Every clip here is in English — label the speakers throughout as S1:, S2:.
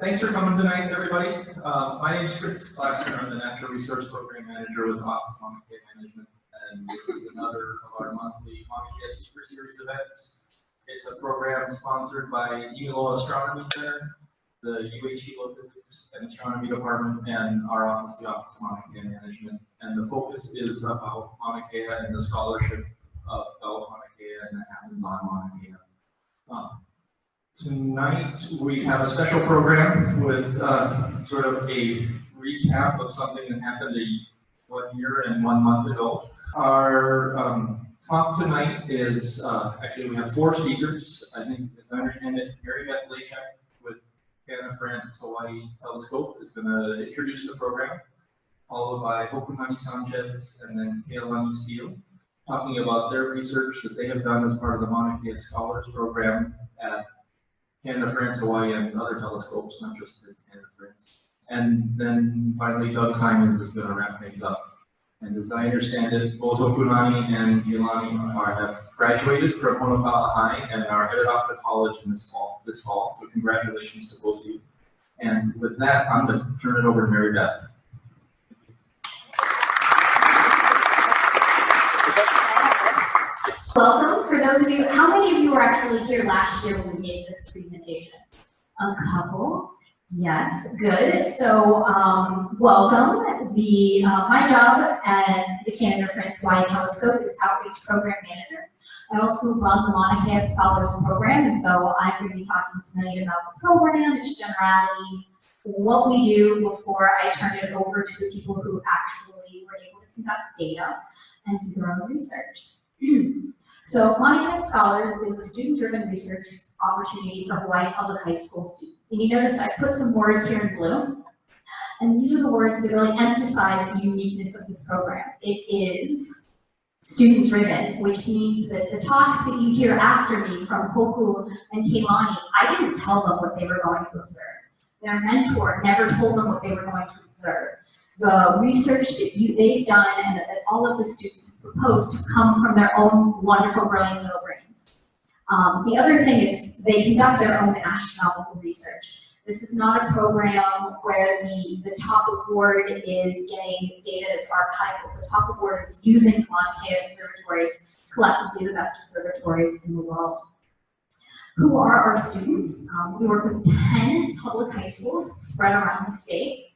S1: Thanks for coming tonight, everybody. My name is Fritz Glasser. I'm the Natural Resource Program Manager with Office of Maunakea Management, and this is another of our monthly Maunakea Speaker Series events. It's a program sponsored by Imagining Astronomy Center, the UH Physics and Astronomy Department, and our office, the Office of Maunakea Management. And the focus is about Maunakea and the scholarship about Maunakea, and that happens on Maunakea. Tonight we have a special program with sort of a recap of something that happened 1 year and 1 month ago. Our talk tonight is, actually we have 4 speakers. I think, as I understand it, Mary Beth Laychak with Canada-France-Hawaiʻi Telescope is going to introduce the program, followed by Hokunani Sanchez and then Keilani Steele, talking about their research that they have done as part of the Maunakea Scholars program at Canada-France-Hawaiʻi and other telescopes, not just the Canada-France. And then finally, Doug Simons is going to wrap things up. And as I understand it, both Hokunani and Keilani have graduated from Honokaʻa High and are headed off to college in this fall. So congratulations to both of you. And with that, I'm going to turn it over to Mary Beth.
S2: Welcome. For those of you, how many of you were actually here last year when we gave this presentation? A couple. Yes, good. So welcome. My job at the Canada-France-Hawaiʻi Telescope is Outreach Program Manager. I also run the Maunakea Scholars program, and so I'm going to be talking tonight about the program, its generalities, what we do before I turn it over to the people who actually were able to conduct data and do their own research. So Maunakea Scholars is a student-driven research opportunity for Hawaii public high school students. And you notice I put some words here in blue, and these are the words that really emphasize the uniqueness of this program. It is student-driven, which means that the talks that you hear after me from Hoku and Keilani, I didn't tell them what they were going to observe. Their mentor never told them what they were going to observe. The research that they've done and that all of the students have proposed have come from their own wonderful, brilliant little brains. The other thing is they conduct their own astronomical research. This is not a program where the top award is getting data that's archival. The top award is using Maunakea observatories, collectively the best observatories in the world. Who are our students? We work with 10 public high schools spread around the state.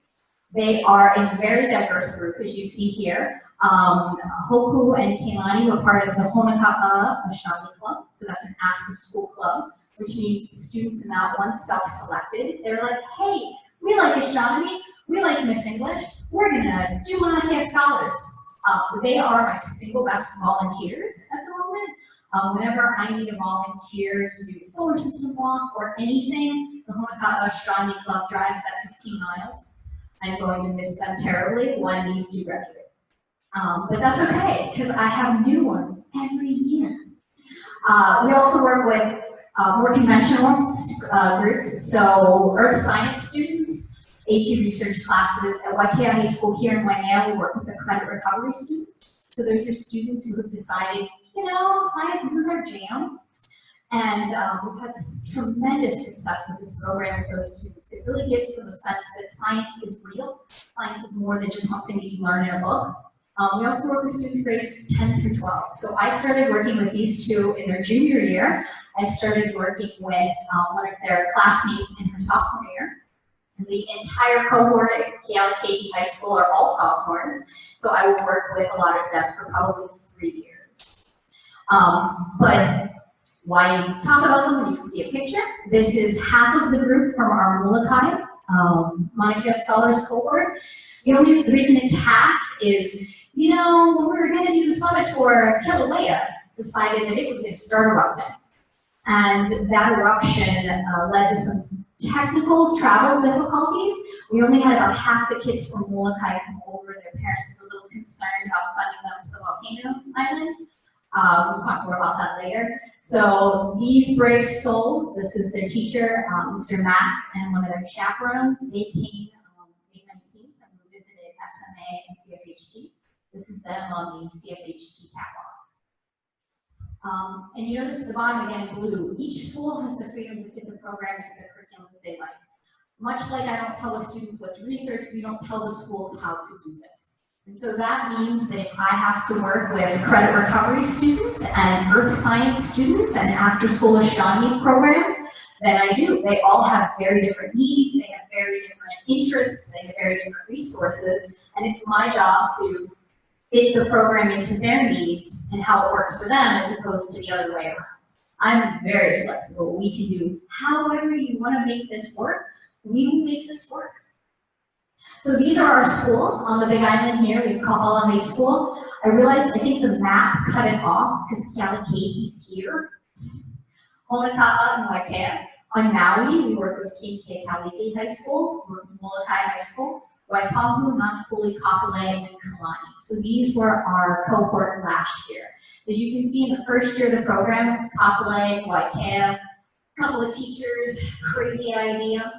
S2: They are a very diverse group, as you see here. Hoku and Keilani were part of the Honokaʻa Astronomy Club, so that's an after-school club, which means the students in that one self-selected. They're like, hey, we like astronomy, we like Miss English, we're gonna do Maunakea Scholars. They are my single best volunteers at the moment. Whenever I need a volunteer to do a solar system walk or anything, the Honokaʻa Astronomy Club drives that 15 miles. I'm going to miss them terribly when these do graduate. But that's okay, because I have new ones every year. We also work with more conventional groups, so earth science students, AP research classes. At Waikea High School here in Waimea, we work with the credit recovery students. So those are students who have decided, you know, science isn't their jam. And we've had tremendous success with this program with those students. It really gives them a sense that science is real. Science is more than just something that you learn in a book. We also work with students grades 10 through 12. So I started working with these two in their junior year. I started working with one of their classmates in her sophomore year. And the entire cohort at Kealakaʻi High School are all sophomores. So I will work with a lot of them for probably 3 years. But why talk about them when you can see a picture? This is half of the group from our Molokai, Maunakea Scholars cohort. The only reason it's half is, you know, when we were going to do the summit tour, Kilauea decided that it was going to start erupting. And that eruption led to some technical travel difficulties. We only had about half the kids from Molokai come over. Their parents were a little concerned about sending them to the volcano island. We'll talk more about that later. So these brave souls, this is their teacher, Mr. Mack, and one of their chaperones. They came May 19th and we visited SMA and CFHT. This is them on the CFHT catwalk. And you notice at the bottom again in blue, each school has the freedom to fit the program into the curriculums they like. much like I don't tell the students what to research, we don't tell the schools how to do this. And so that means that if I have to work with credit recovery students and earth science students and after-school astronomy programs, then I do. They all have very different needs, they have very different interests, they have very different resources, and it's my job to fit the program into their needs and how it works for them as opposed to the other way around. I'm very flexible. We can do however you want to make this work, we will make this work. So these are our schools on the Big Island here. We have Kohala High School. I realized I think the map cut it off because Kealakehi's here. Honokaʻa and Maunakea. On Maui, we work with Kealakehi High School, Molokai High School, Waipahu, Nanapuli, Kapolei, and Kalani. So these were our cohort last year. As you can see, in the first year of the program, it was Kapolei, Waikea, a couple of teachers, crazy idea.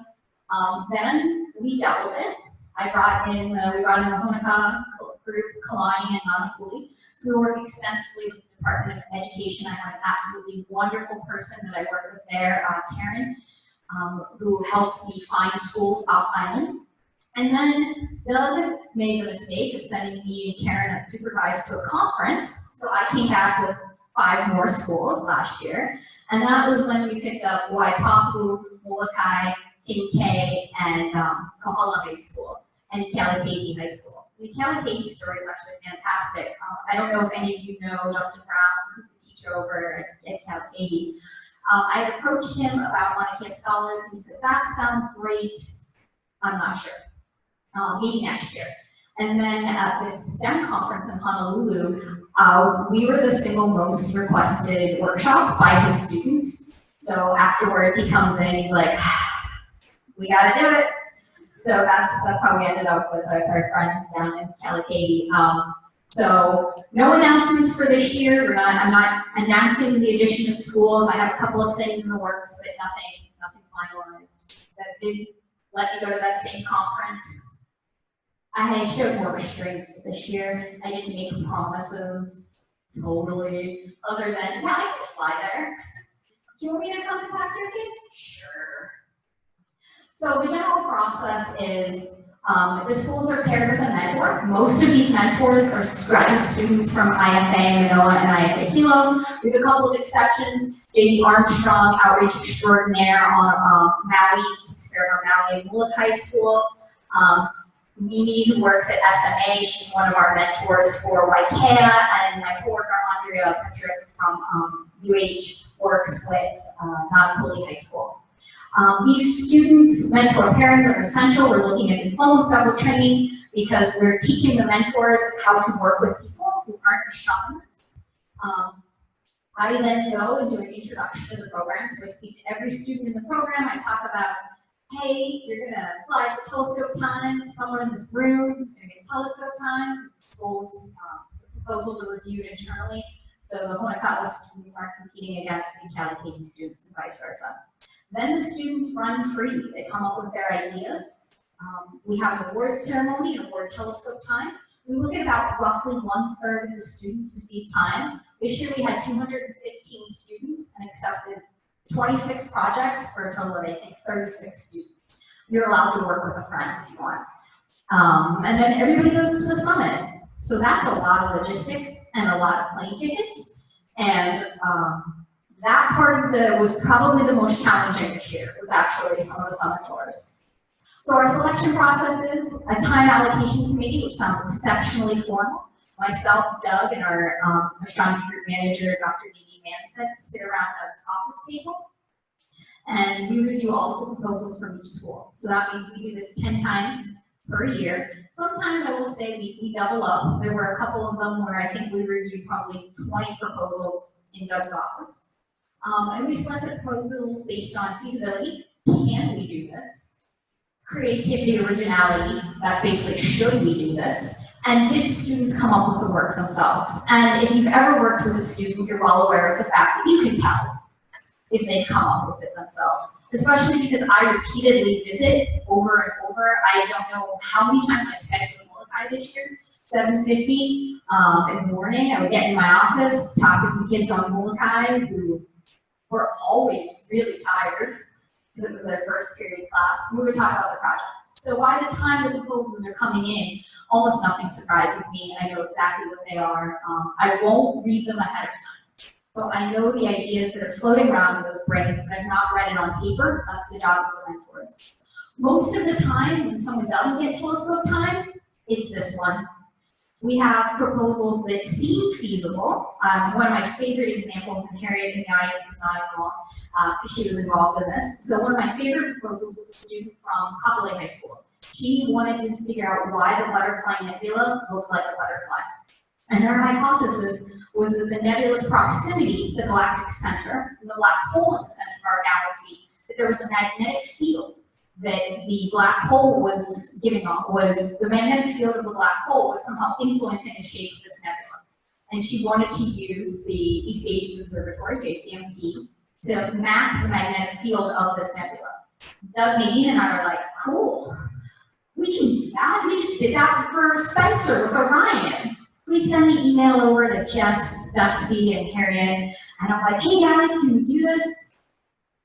S2: Then we doubled it. We brought in the Honokaʻa group, Kalani, and Nanapuli. So we work extensively with the Department of Education. I have an absolutely wonderful person that I work with there, Karen, who helps me find schools off island. And then Doug made the mistake of sending me and Karen unsupervised to a conference. So I came back with 5 more schools last year. And that was when we picked up Waipahu, Molokai, Kincaid, and Kohala High School, and Kealakehi High School. The Kealakehi story is actually fantastic. I don't know if any of you know Justin Brown, who's the teacher over at Kealakehi. I had approached him about Maunakea Scholars, and he said, that sounds great. I'm not sure. Maybe next year. And then at this STEM conference in Honolulu, we were the single most requested workshop by his students. So afterwards he comes in, he's like, we gotta do it. So that's how we ended up with our friends down in Kealakehi. So no announcements for this year. I'm not announcing the addition of schools. I have a couple of things in the works, but nothing finalized. That didn't let me go to that same conference. I showed more restraint this year. I didn't make promises, totally, other than, yeah, I can fly there. Do you want me to come and talk to your kids? Sure. So the general process is the schools are paired with a mentor. Most of these mentors are graduate students from IFA Manoa and IFA Hilo. We have a couple of exceptions. J.D. Armstrong, outreach extraordinaire on Maui, he takes care of our Maui and Molokai schools. Mimi, who works at SMA, she's one of our mentors for Waikea, and my coworker Andrea Patrick from UH works with Nanapuli High School. These students' mentor pairings are essential. We're looking at this almost double training because we're teaching the mentors how to work with people who aren't astronomers. I then go and do an introduction to the program. So I speak to every student in the program. I talk about, hey, you're gonna fly for telescope time. Someone in this room is gonna get telescope time. Schools, proposals are reviewed internally. So the Honokaʻa students aren't competing against the Kealakehi students and vice versa. Then the students run free. They come up with their ideas. We have an award ceremony and award telescope time. We look at about roughly 1/3 of the students receive time. This year we had 215 students and accepted 26 projects for a total of, I think, 36 students. You're allowed to work with a friend if you want. And then everybody goes to the summit. So that's a lot of logistics and a lot of plane tickets. And that part of was probably the most challenging this year, was actually some of the summit tours. So our selection process is a time allocation committee, which sounds exceptionally formal. Myself, Doug, and our astronomy group manager, Dr. Dee Manson, sit around Doug's office table, and we review all of the proposals from each school. So that means we do this 10 times per year. Sometimes I will say we double up. There were a couple of them where I think we reviewed probably 20 proposals in Doug's office. And we selected proposals based on feasibility. Can we do this? Creativity, originality. That's basically, should we do this? And did students come up with the work themselves? And if you've ever worked with a student, you're well aware of the fact that you can tell if they've come up with it themselves. Especially because I repeatedly visit over and over. I don't know how many times I scheduled Molokai this year. 7:50 in the morning, I would get in my office, talk to some kids on Molokai who were always really tired. because it was their first period class, and we would talk about the projects. So by the time the proposals are coming in, almost nothing surprises me. I know exactly what they are. I won't read them ahead of time. So I know the ideas that are floating around in those brains, but I've not read it on paper. That's the job of the mentors. Most of the time, when someone doesn't get telescope time, it's this one. We have proposals that seem feasible. One of my favorite examples, and Harriet in the audience is nodding along, because she was involved in this. So one of my favorite proposals was a student from Kapolei High School. She wanted to figure out why the butterfly nebula looked like a butterfly. And her hypothesis was that the nebula's proximity to the galactic center, and the black hole in the center of our galaxy, that there was a magnetic field that the black hole was giving off, was the magnetic field of the black hole was somehow influencing the shape of this nebula. And she wanted to use the East Asian Observatory, JCMT, to map the magnetic field of this nebula. Doug, Nadine, and I were like, cool, we can do that. We just did that for Spencer with Orion. Please send the email over to Jess, Duxie, and Harriet. And I'm like, hey guys, can we do this?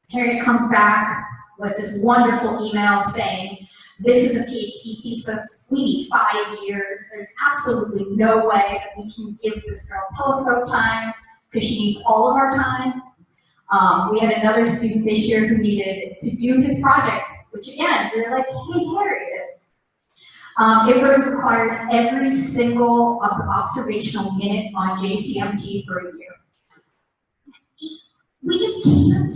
S2: Harriet comes back with this wonderful email saying, this is a PhD thesis, we need 5 years, there's absolutely no way that we can give this girl telescope time, because she needs all of our time. We had another student this year who needed to do his project, which again, we were like, hey Harriet, it would have required every single observational minute on JCMT for a year. We just can't.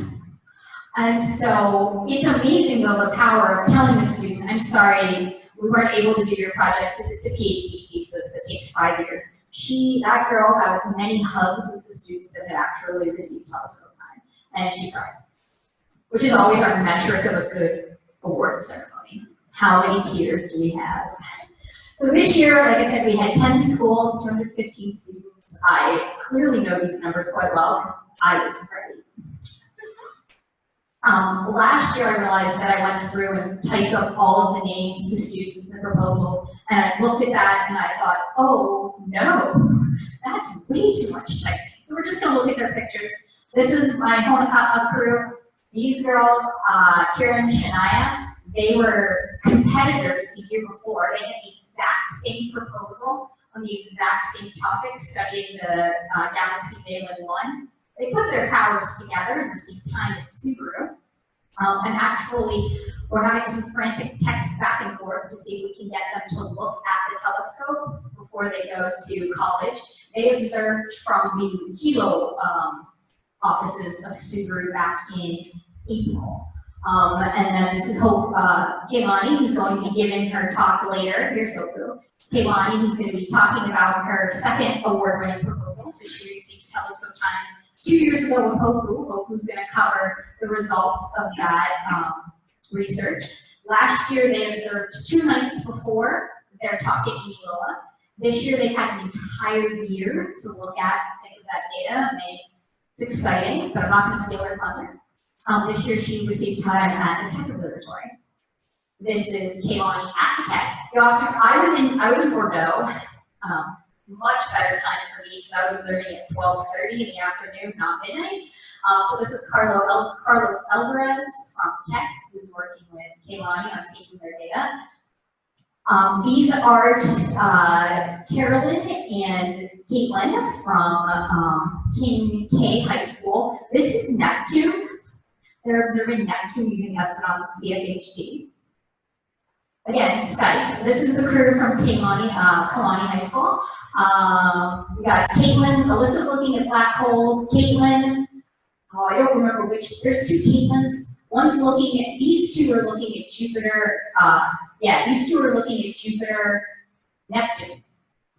S2: And so it's amazing, though, the power of telling a student, I'm sorry, we weren't able to do your project because it's a PhD thesis that takes 5 years. That girl got as many hugs as the students that had actually received telescope time, and she cried, which is always our metric of a good award ceremony. How many tears do we have? So this year, like I said, we had 10 schools, 215 students. I clearly know these numbers quite well because I was ready. Last year I realized that I went through and typed up all of the names of the students and the proposals, and I looked at that and I thought, oh no, that's way too much typing. So we're just gonna look at their pictures. This is my Honokaʻa crew. These girls, Kira and Shania, they were competitors the year before. They had the exact same proposal on the exact same topic, studying the Galaxy Zeplin 1. They put their powers together and received time at Subaru. And actually, we're having some frantic texts back and forth to see if we can get them to look at the telescope before they go to college. They observed from the Kilo offices of Subaru back in April. And then this is Keilani, who's going to be giving her talk later. Here's Hoku. Keilani, who's going to be talking about her second award-winning proposal. So she received telescope time 2 years ago with Hoku. Hoku's going to cover the results of that research. Last year, they observed 2 nights before their talk at Nebula. This year, they had an entire year to look at that data. And it's exciting, but I'm not going to steal her thunder. This year, she received time at the Keck Observatory. This is Keilani at the Keck. I was in Bordeaux. Much better time for me because I was observing at 12:30 in the afternoon, not midnight. So this is Carlos Alvarez from Keck, who's working with Keilani on taking their data. These are Carolyn and Caitlin from King K High School. This is Neptune. They're observing Neptune using Espérance and CFHT. Again, Skype. This is the crew from Keilani High School. We got Caitlin. Alyssa's looking at black holes. Caitlin, I don't remember which. There's 2 Caitlins. One's looking at, these 2 are looking at Jupiter. These 2 are looking at Jupiter, Neptune,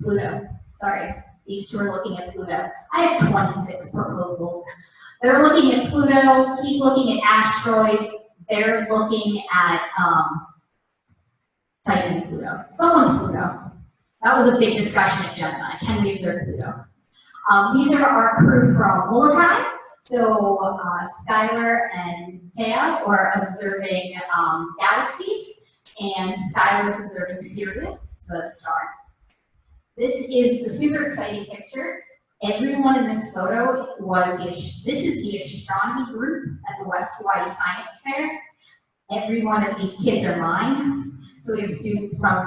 S2: Pluto. Sorry, these 2 are looking at Pluto. I have 26 proposals. They're looking at Pluto. He's looking at asteroids. They're looking at Titan and Pluto. Someone's Pluto. That was a big discussion at Gemini. Can we observe Pluto? These are our crew from Maunakea. So Skylar and Taya are observing galaxies, and Skylar is observing Sirius, the star. This is the super exciting picture. Everyone in this photo was this is the astronomy group at the West Hawaii Science Fair. Every one of these kids are mine. So we have students from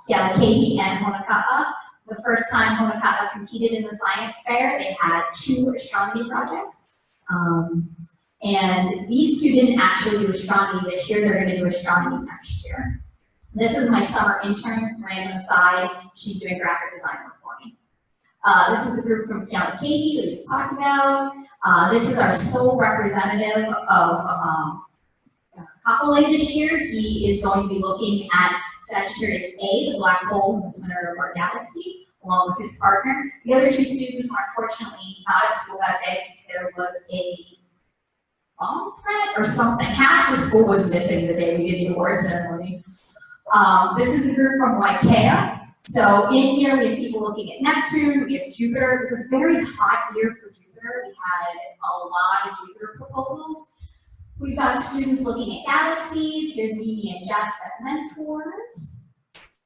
S2: Kealakekee and Honokaʻa. The first time Honokaʻa competed in the science fair, they had 2 astronomy projects. And these two didn't actually do astronomy this year, they're going to do astronomy next year. This is my summer intern, random aside. She's doing graphic design work for me. This is the group from Kealakekee that we just talked about. This is our sole representative of Kapolei this year. He is going to be looking at Sagittarius A, the black hole in the center of our galaxy, along with his partner. The other 2 students were unfortunately not at school that day because there was a bomb threat or something. Half the school was missing the day we did the award ceremony. This is the group from Maunakea. So in here we have people looking at Neptune, we have Jupiter. It was a very hot year for Jupiter. We had a lot of Jupiter proposals. We've got students looking at galaxies. Here's Mimi and Jess as mentors.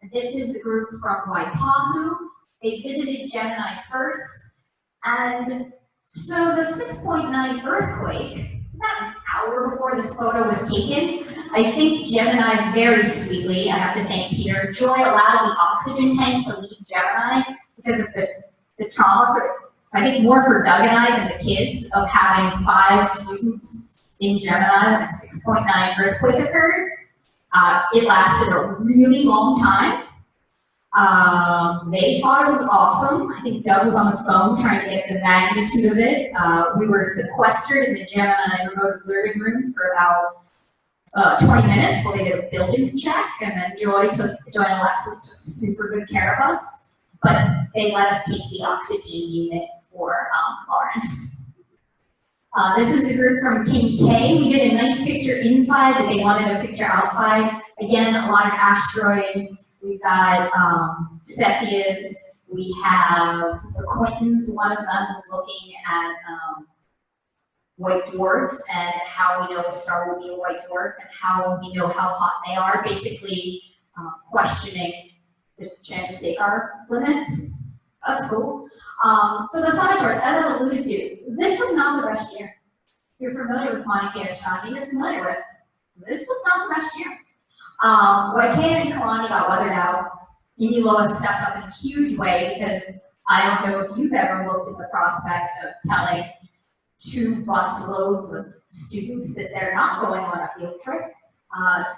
S2: And this is the group from Waipahu. They visited Gemini first. And so the 6.9 earthquake, about an hour before this photo was taken, I think Gemini very sweetly, I have to thank Peter, Joy allowed the oxygen tank to leave Gemini because of the trauma, I think more for Doug and I than the kids, of having 5 students in Gemini when a 6.9 earthquake occurred. It lasted a really long time. They thought it was awesome. I think Doug was on the phone trying to get the magnitude of it. We were sequestered in the Gemini remote observing room for about 20 minutes while they did a building check, and then Joy and Alexis took super good care of us, but they let us take the oxygen unit for Lauren. This is the group from King K. We did a nice picture inside, but they wanted a picture outside. Again, a lot of asteroids. We've got Cepheids. We have the Quintons. One of them was looking at white dwarfs and how we know a star will be a white dwarf and how we know how hot they are, basically questioning the Chandrasekhar limit. That's cool. So the summitors, as I've alluded to, this was not the best year. If you're familiar with Maunakea astronomy, you're familiar with this was not the best year. Waikea and Kalani got weathered out. Iniloa stepped up in a huge way because I don't know if you've ever looked at the prospect of telling 2 bus loads of students that they're not going on a field trip.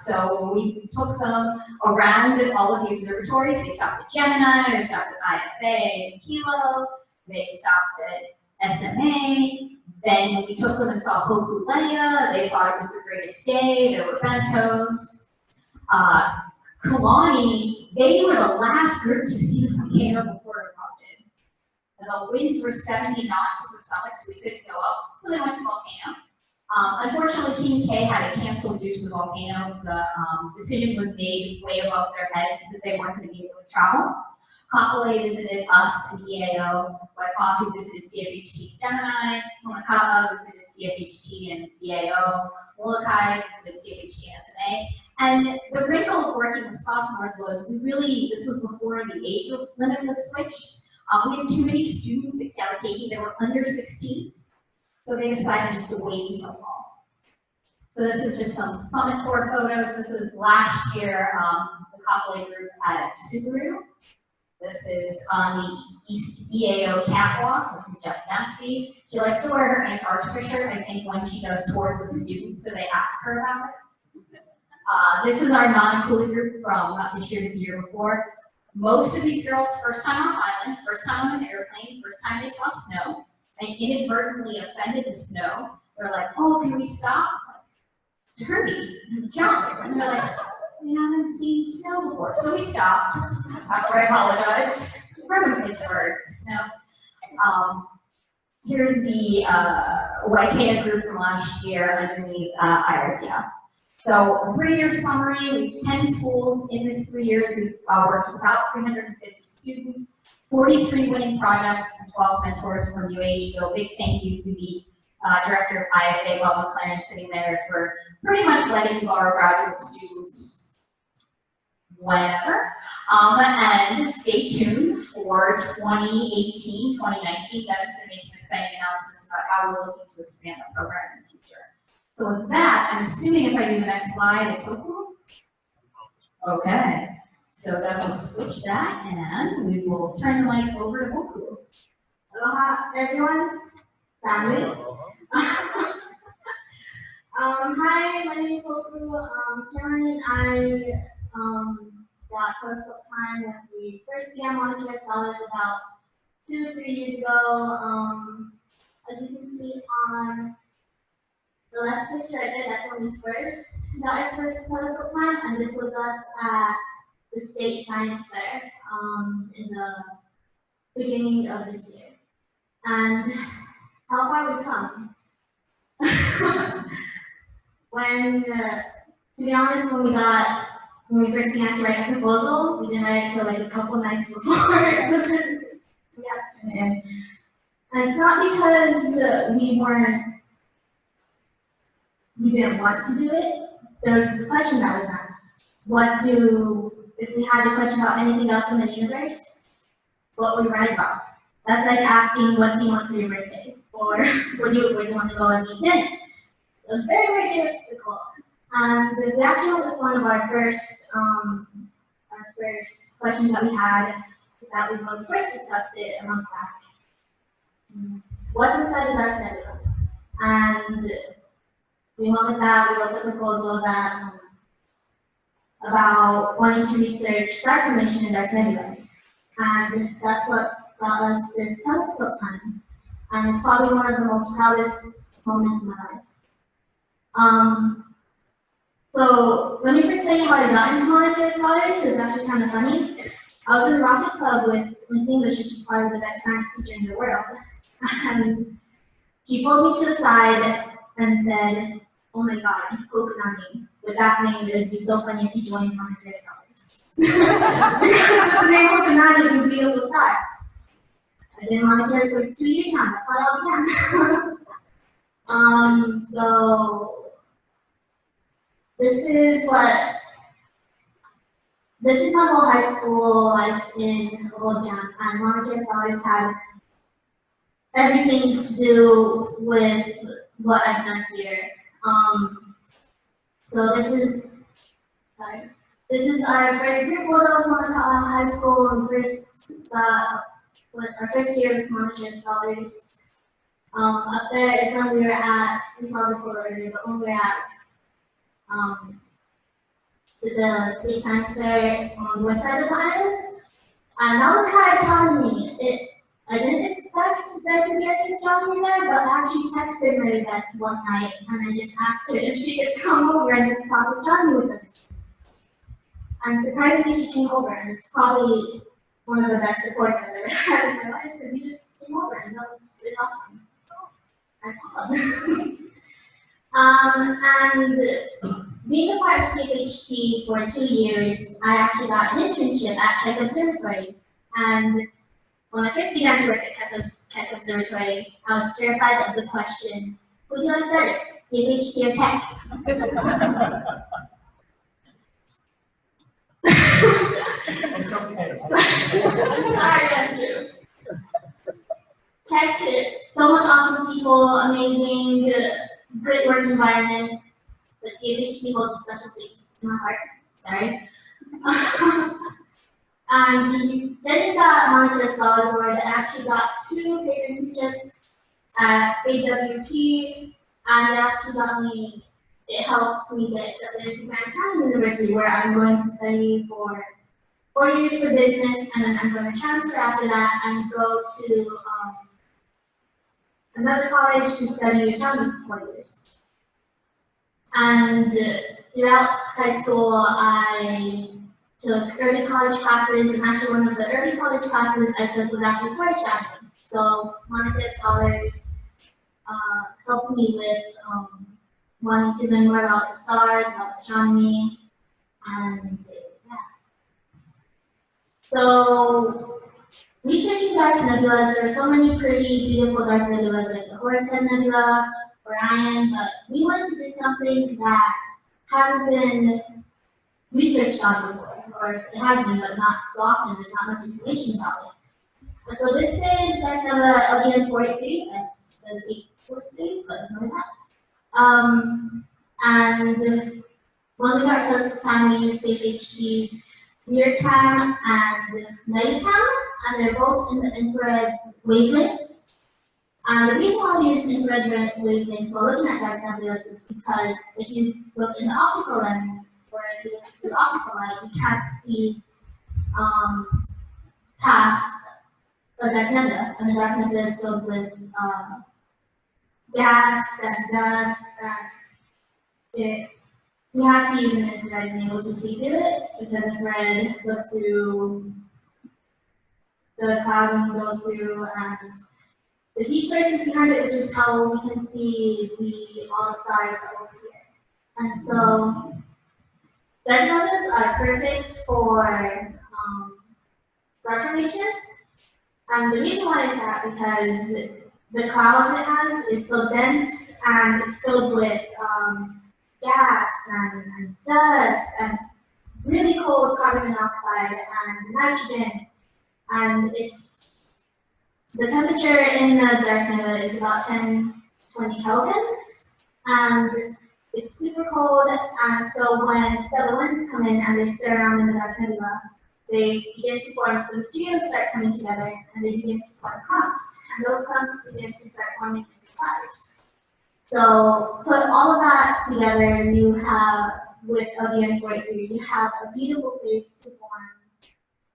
S2: So we took them around all of the observatories. They stopped at Gemini, they stopped at IFA and Hilo, they stopped at SMA. Then we took them and saw Hokunani. They thought it was the greatest day. There were bentos. Kalani, they were the last group to see the volcano before it erupted. And the winds were 70 knots at the summit, so we couldn't go up. So they went to the volcano. Unfortunately, King K had to cancel due to the volcano. The decision was made way above their heads that they weren't going to be able to travel. Kapolei visited us and EAO. Waipahu visited CFHT Gemini. Honokaʻa visited CFHT and EAO. Molokai visited CFHT and SMA. And the wrinkle of working with sophomores was this was before the age limit was switched. We had too many students at Kealakekee that were under 16. So they decided just to wait until fall. So this is just some summit tour photos. This is last year, the Kapolei group at Subaru. This is on the East EAO catwalk with Jess Dempsey. She likes to wear her Antarctica shirt, I think, when she does tours with students, so they ask her about it. This is our non-coolie group from not this year, but the year before. Most of these girls, first time on island, first time on an airplane, first time they saw snow, and inadvertently offended the snow. They're like, oh, can we stop? It's Kirby, jump. And they're like, we haven't seen snow before. So we stopped after I apologized. We're in Pittsburgh, snow. Here's the Waikea group from last year underneath IRTF. So a 3-year summary, we have 10 schools in this 3 years. We've worked with about 350 students, 43 winning projects, and 12 mentors from UH. So a big thank you to the director of IFA, Bob McLaren, sitting there for pretty much letting me borrow graduate students whenever. And stay tuned for for 2018, 2019, that is going to make some exciting announcements about how we're looking to expand the program in the future. So with that, I'm assuming if I do the next slide, it's Hoku. Okay, so then we'll switch that and we will turn the mic over to Hoku.
S3: Aloha, everyone. Family. Hi, my name is Hoku. Cameron and I got telescope time when we first began Maunakea Scholars about 2 or 3 years ago. As you can see on the left picture right there, that's when we first got our first telescope time, and this was us at the State Science Fair in the beginning of this year. And how far we've come. To be honest, when we first began to write a proposal, we didn't write it until like a couple nights before the presentation. We had to turn it in. And it's not because we didn't want to do it. There was this question that was asked. If we had a question about anything else in the universe, what would we write about? That's like asking, what do you want for your birthday? Or where do you want to go and eat dinner? It was very, very difficult. And we actually went with one of our first questions that we had when we first discussed it a month back. What's inside the dark nebula? And we went with that. We wrote the proposal that about wanting to research star formation in dark nebulas. And that's what got us this telescope time. And it's probably one of the most proudest moments in my life. So let me first tell you how I got into Maunakea Scholars. It's actually kind of funny. I was in a rocket club with Miss English, which is probably the best science teacher in the world. And she pulled me to the side and said, "Oh my God, Hokunani. With that name, it would be so funny if you joined Maunakea Scholars." Because the name Hokunani means beautiful star. I've been in Maunakea for 2 years now. That's how I began. So this is my whole high school life in Hojan, and Maunakea Scholars had everything to do with what I've done here. So this is our first group photo of Honokaʻa High School, and our first year with Maunakea Scholars. Up there is when we saw this photo earlier, but when we were at the State Science Fair on the west side of the island. And Maunakea telling me, I didn't expect there to be an astronomy there, but I actually texted Mary Beth one night and I just asked her if she could come over and just talk astronomy with us. And surprisingly, she came over, and it's probably one of the best supports I've ever had in my life, because you just came over, and that was really awesome. And being a part of CFHT for 2 years, I actually got an internship at Keck Observatory. And when I first began to work at Keck Observatory, I was terrified of the question, who do you like better, CFHT or Keck? Sorry, Andrew. Keck, so much awesome people, amazing, great work environment, but CFHT holds a special place in my heart. Sorry. And then in that Maunakea Scholars Award, I actually got 2 paper internships at KWP, and it helped me get accepted into Canada-France University, where I'm going to study for 4 years for business, and then I'm going to transfer after that and go to another college to study astronomy for 4 years. And throughout high school, I took early college classes, and actually one of the early college classes I took was actually for astronomy. So Maunakea Scholars helped me with wanting to learn more about the stars, about astronomy, and yeah. So researching dark nebulas, there are so many pretty beautiful dark nebulas like the Horsehead Nebula, Orion, but we wanted to do something that hasn't been researched on before, or it has been, but not so often. There's not much information about it. And so this is dark nebula LDN 43. That says 843, but ignore that. And when we got telescope time, we use CFHT's rear cam and Medicam, and they're both in the infrared wavelengths. And the reason why we use infrared wavelengths while looking at dark nebulas is because if you look in the optical lens, or if you look through the optical light, you can't see past a dark nebula, and the dark nebula is filled with gas and dust, and we have to use an infrared to be able to see through it, because infrared looks through the cloud and goes through, and the heat source is behind it, which is how we can see all the stars over here. And so dark nebulas are perfect for star formation. And the reason why is that because the clouds it has is so dense and it's filled with gas and dust and really cold carbon monoxide and nitrogen, and the temperature in the dark nebula is about 10-20 Kelvin, and it's super cold. And so when stellar winds come in and they stir around in the dark nebula, they begin to form, the materials start coming together, and they begin to form clumps, and those clumps begin to start forming into stars. So put all of that together, you have, with LDN 43, you have a beautiful place to form,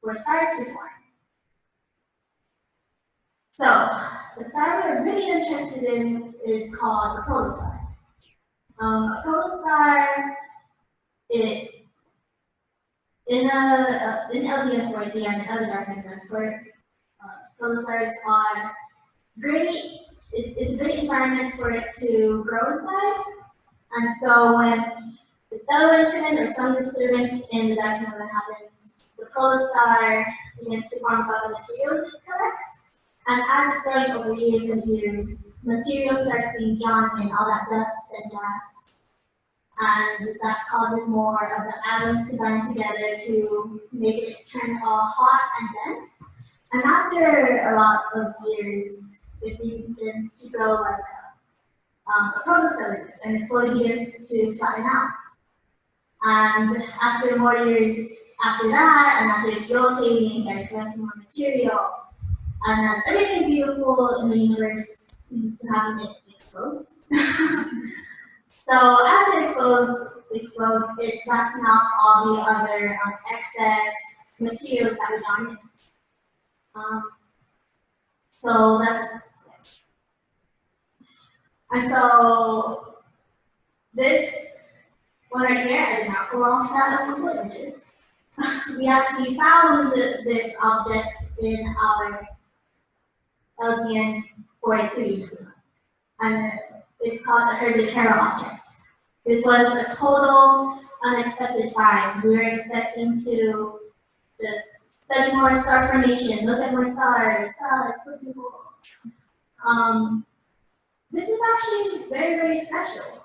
S3: for stars to form. So the star we're really interested in is called a protostar. A protostar, in LDN 43 and other dark nebulas, where protostars are great. It's a great environment for it to grow inside. And so when the stellar winds come in or some disturbance in the dark nebula happens, the protostar begins to form from the materials it collects. And as it's growing over years and years, material starts being drawn in, all that dust and gas. And that causes more of the atoms to bind together to make it turn all hot and dense. And after a lot of years, it begins to grow like a protostar, and it slowly begins to flatten out. And after more years after that, and after it's rotating and collecting more material, and as everything beautiful in the universe seems to happen, it explodes. So as it explodes, it's blasting out all the other excess materials that are drawn in. So that's, and so this one right here, I did not pull off that of Google Images. We actually found this object in our LDN 43, and it's called the Honokaʻa object. This was a total unexpected find. We were expecting to just study more star formation, look at more stars. It's so cool. This is actually very, very special.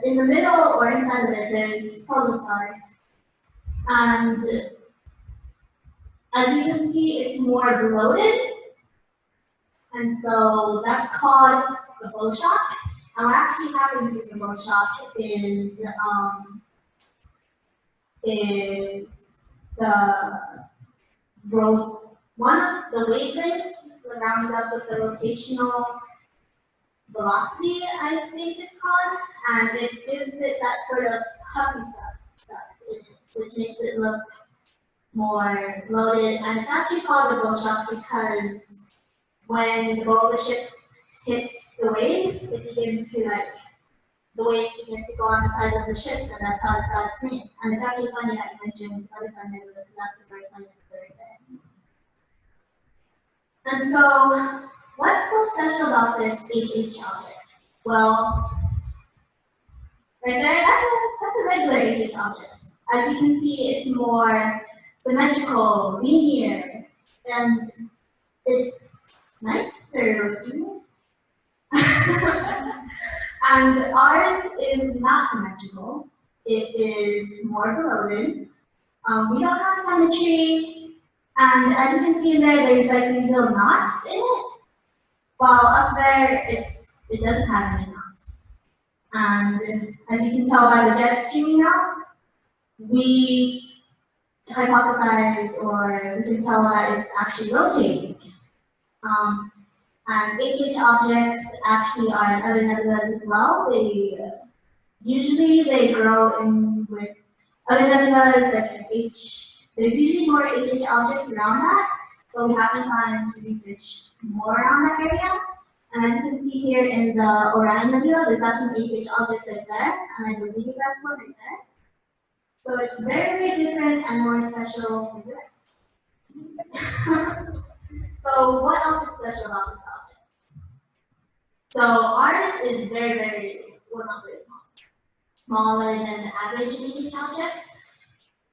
S3: In the middle or inside of it, there's protostars. And as you can see, it's more bloated. And so that's called the bow shock. And what actually happens in the bow shock is one of the wavelengths rounds up with the rotational velocity, I think it's called, and it gives it that sort of puffy stuff in it, which makes it look more bloated. And it's actually called the bow shock because when the bow of the ship hits the waves, it begins to the waves begin to go on the sides of the ships, and that's how it's got its name. And it's actually funny that you mentioned Butterfly Nebula, because that's a very funny bird there. And so, what's so special about this HH object? Well, right there, that's a regular HH object. As you can see, it's more symmetrical, linear, and it's nicer looking. And ours is not symmetrical. It is more bloated. We don't have symmetry And as you can see in there, there's like these little knots in it, while up there, it doesn't have any knots. And as you can tell by the jet streaming out, we hypothesize, or we can tell that it's actually rotating. And HH objects actually are in other nebulas as well. Usually they grow in with other nebulas, like an there's usually more HH objects around that, but we haven't gotten to research more around that area. And as you can see here in the Orion Nebula, there's actually an HH object right there, and I believe that's one right there. So it's very, very different and more special than this. So what else is special about this object? So ours is very, very, well, not very small. Smaller than the average HH object.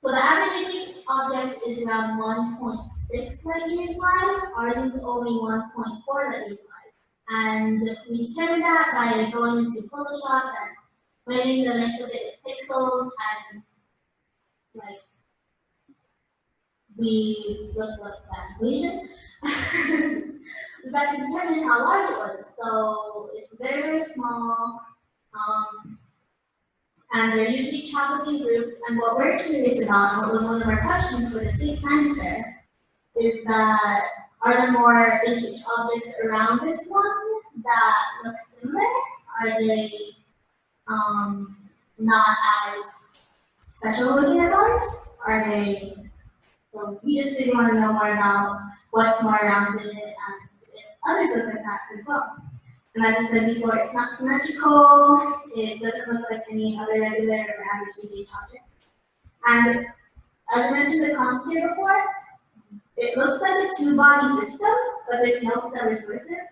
S3: So the average HH object is around 1.6 light years wide. Ours is only 1.4 light years wide. And we determined that by going into Photoshop and measuring the length of it with pixels, and like we looked up that equation. We got to determine how large it was. So it's very, very small. And they're usually chocolate in groups. And what we're curious about, and what was one of our questions for the state science fair, is that are there more HH objects around this one that look similar? Are they not as special looking as ours? Are they? So we just really want to know more about what's more around it and if others look like that as well. And as I said before, it's not symmetrical. It doesn't look like any other regular or average HH object. And as I mentioned the comments here before, it looks like a two-body system, but there's no stellar sources.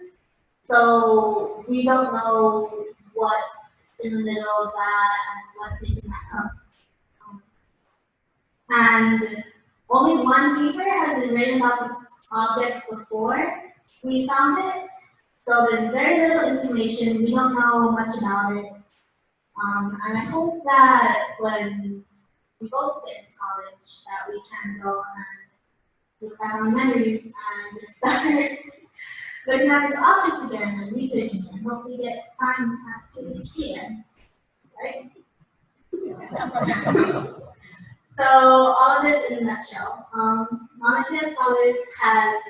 S3: So we don't know what's in the middle of that and what's making that come. And only one paper has been written about this object before we found it. So there's very little information. We don't know much about it. And I hope that when we both get to college, that we can go and look back on memories and just start looking at this object again and researching it, and hopefully get time at CFHT again, right? So all of this in a nutshell. Maunakea Scholars has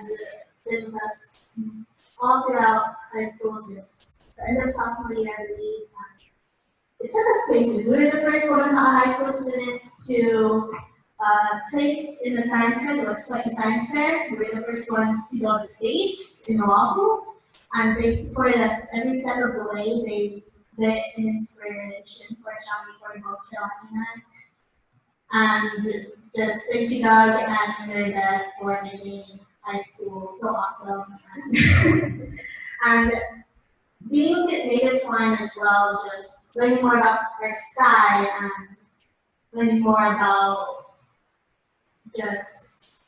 S3: been with us all throughout high school since the end of sophomore year, I believe. It took us places. We were the first Honokaʻa high school students to place in the science fair, the Hawaii Science Fair. We were the first ones to go to states in Oahu, and they supported us every step of the way. They lit an inspiration for Shawnee for both Keilani and just thank you, Doug and Mary Beth, for making high school so awesome. And being native Hawaiian as well, just learning more about our sky and learning more about just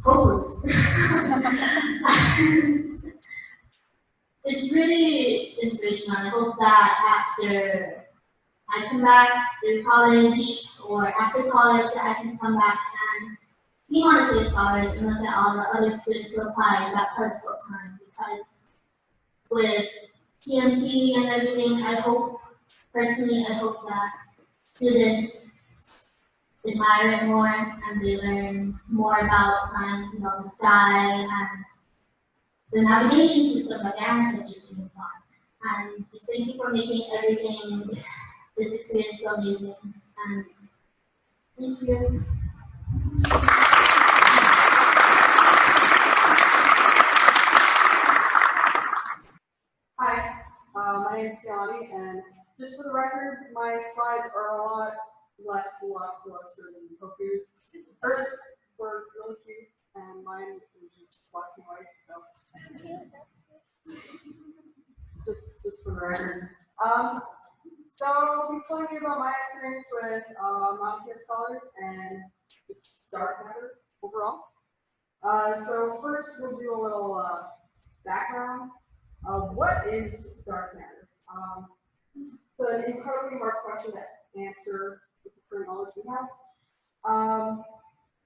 S3: hopeless. It's really inspirational. I hope that after I come back through college or after college, that I can come back and see Maunakea Scholars and look at all the other students who applied that telescope time, because with TMT and everything, I hope, personally, I hope that students admire it more and they learn more about science and about the sky and the navigation system that their ancestors came upon. And just thank you for making everything, this experience so amazing. And thank you.
S4: Hi, my name is Keilani, and just for the record, my slides are a lot closer than Hoku's. Hers were really cute, and mine was just black and white, so. Just for the record. So I'll be telling you about my experience with Maunakea Scholars and its dark matter overall. So first we'll do a little background. What is dark matter? It's an incredibly hard question to answer with the current knowledge we have.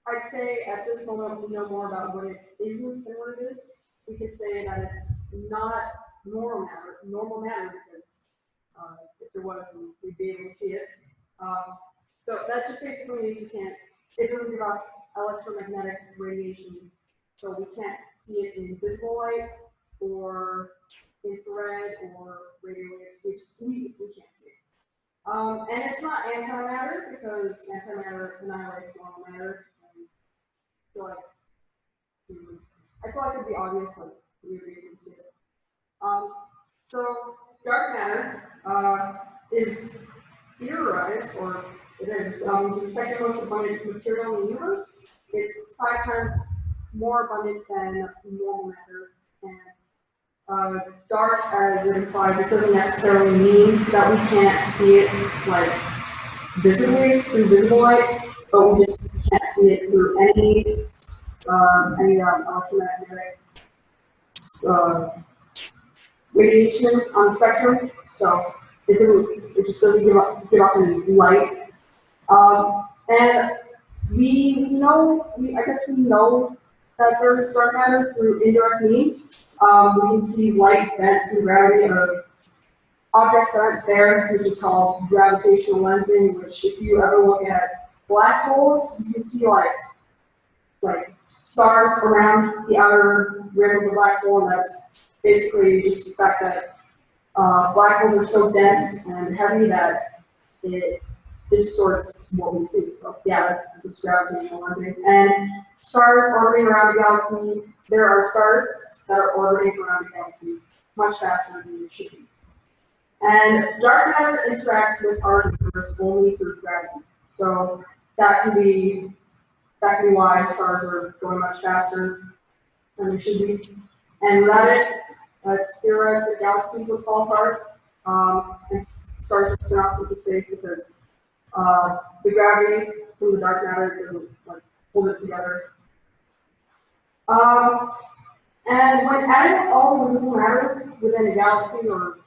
S4: I'd might say at this moment we know more about what it isn't than what it is. We could say that it's not normal matter because if there was, we'd be able to see it. So that just basically means it doesn't give off electromagnetic radiation, so we can't see it in visible light or infrared or radio waves. We can't see it. And it's not antimatter because antimatter annihilates normal matter. And I feel like it'd be obvious, like we would be able to see it. So dark matter is theorized, or it is the second most abundant material in the universe. It's 5 times more abundant than normal matter. And dark, as it implies, it doesn't necessarily mean that we can't see it like visibly through visible light, but we just can't see it through any electromagnetic radiation on the spectrum. So it just doesn't give off any light. And I guess we know that there's dark matter through indirect means. We can see light bent through gravity of objects that aren't there, which is called gravitational lensing, which if you ever look at black holes, you can see like stars around the outer rim of the black hole, and that's basically just the fact that black holes are so dense and heavy that it distorts what we see. So yeah, that's just gravitational lensing. And stars orbiting around the galaxy, there are stars that are orbiting around the galaxy much faster than it should be. And dark matter interacts with our universe only through gravity. So that can be why stars are going much faster than they should be. And without it, it's theorized that galaxies would fall apart and stars would spin off into space because the gravity from the dark matter doesn't hold it together. And when adding all the visible matter within a galaxy, or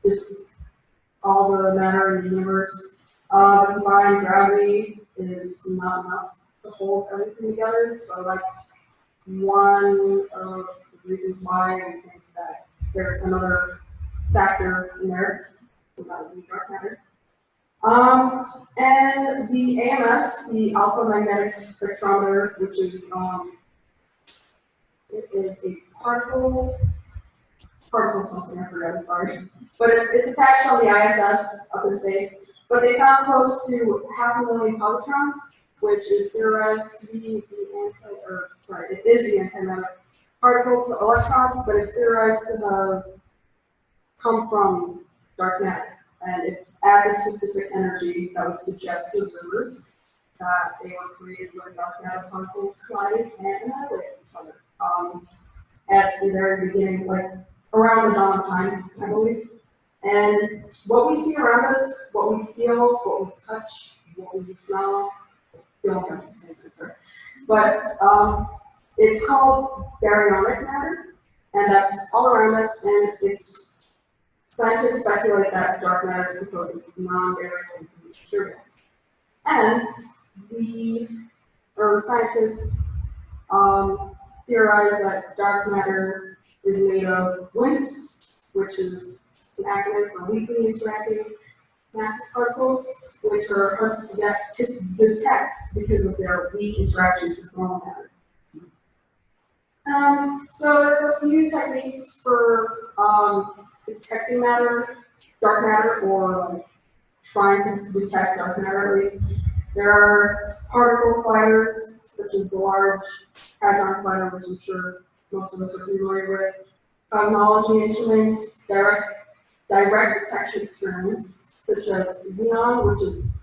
S4: just all the matter in the universe, the combined gravity is not enough to hold everything together. So that's one of the reasons why we think that there's another factor in there, that would be dark matter. And the AMS, the alpha magnetic spectrometer, which is it is a particle something, I forgot, I'm sorry. But it's attached on the ISS up in space. But they found close to 500,000 positrons, which is theorized to be it is the antimatter particle to electrons, but it's theorized to have come from dark matter. And it's at a specific energy that would suggest to observers that they were created when dark matter particles collided and annihilated each other. At the very beginning, like around the dawn of time, I believe. And what we see around us, what we feel, what we touch, what we smell, feel, touch, the same thing, sorry. But it's called baryonic matter, and that's all around us, and scientists speculate that dark matter is composed of non-baryonic material. And scientists theorize that dark matter is made of WIMPS, which is an acronym for weakly interacting massive particles, which are hard to detect because of their weak interactions with normal matter. So there are a few techniques for detecting dark matter, or trying to detect dark matter at least. There are particle colliders, such as the Large Hadron Collider, which I'm sure most of us are familiar with. Cosmology instruments, direct detection experiments, such as XENON, which is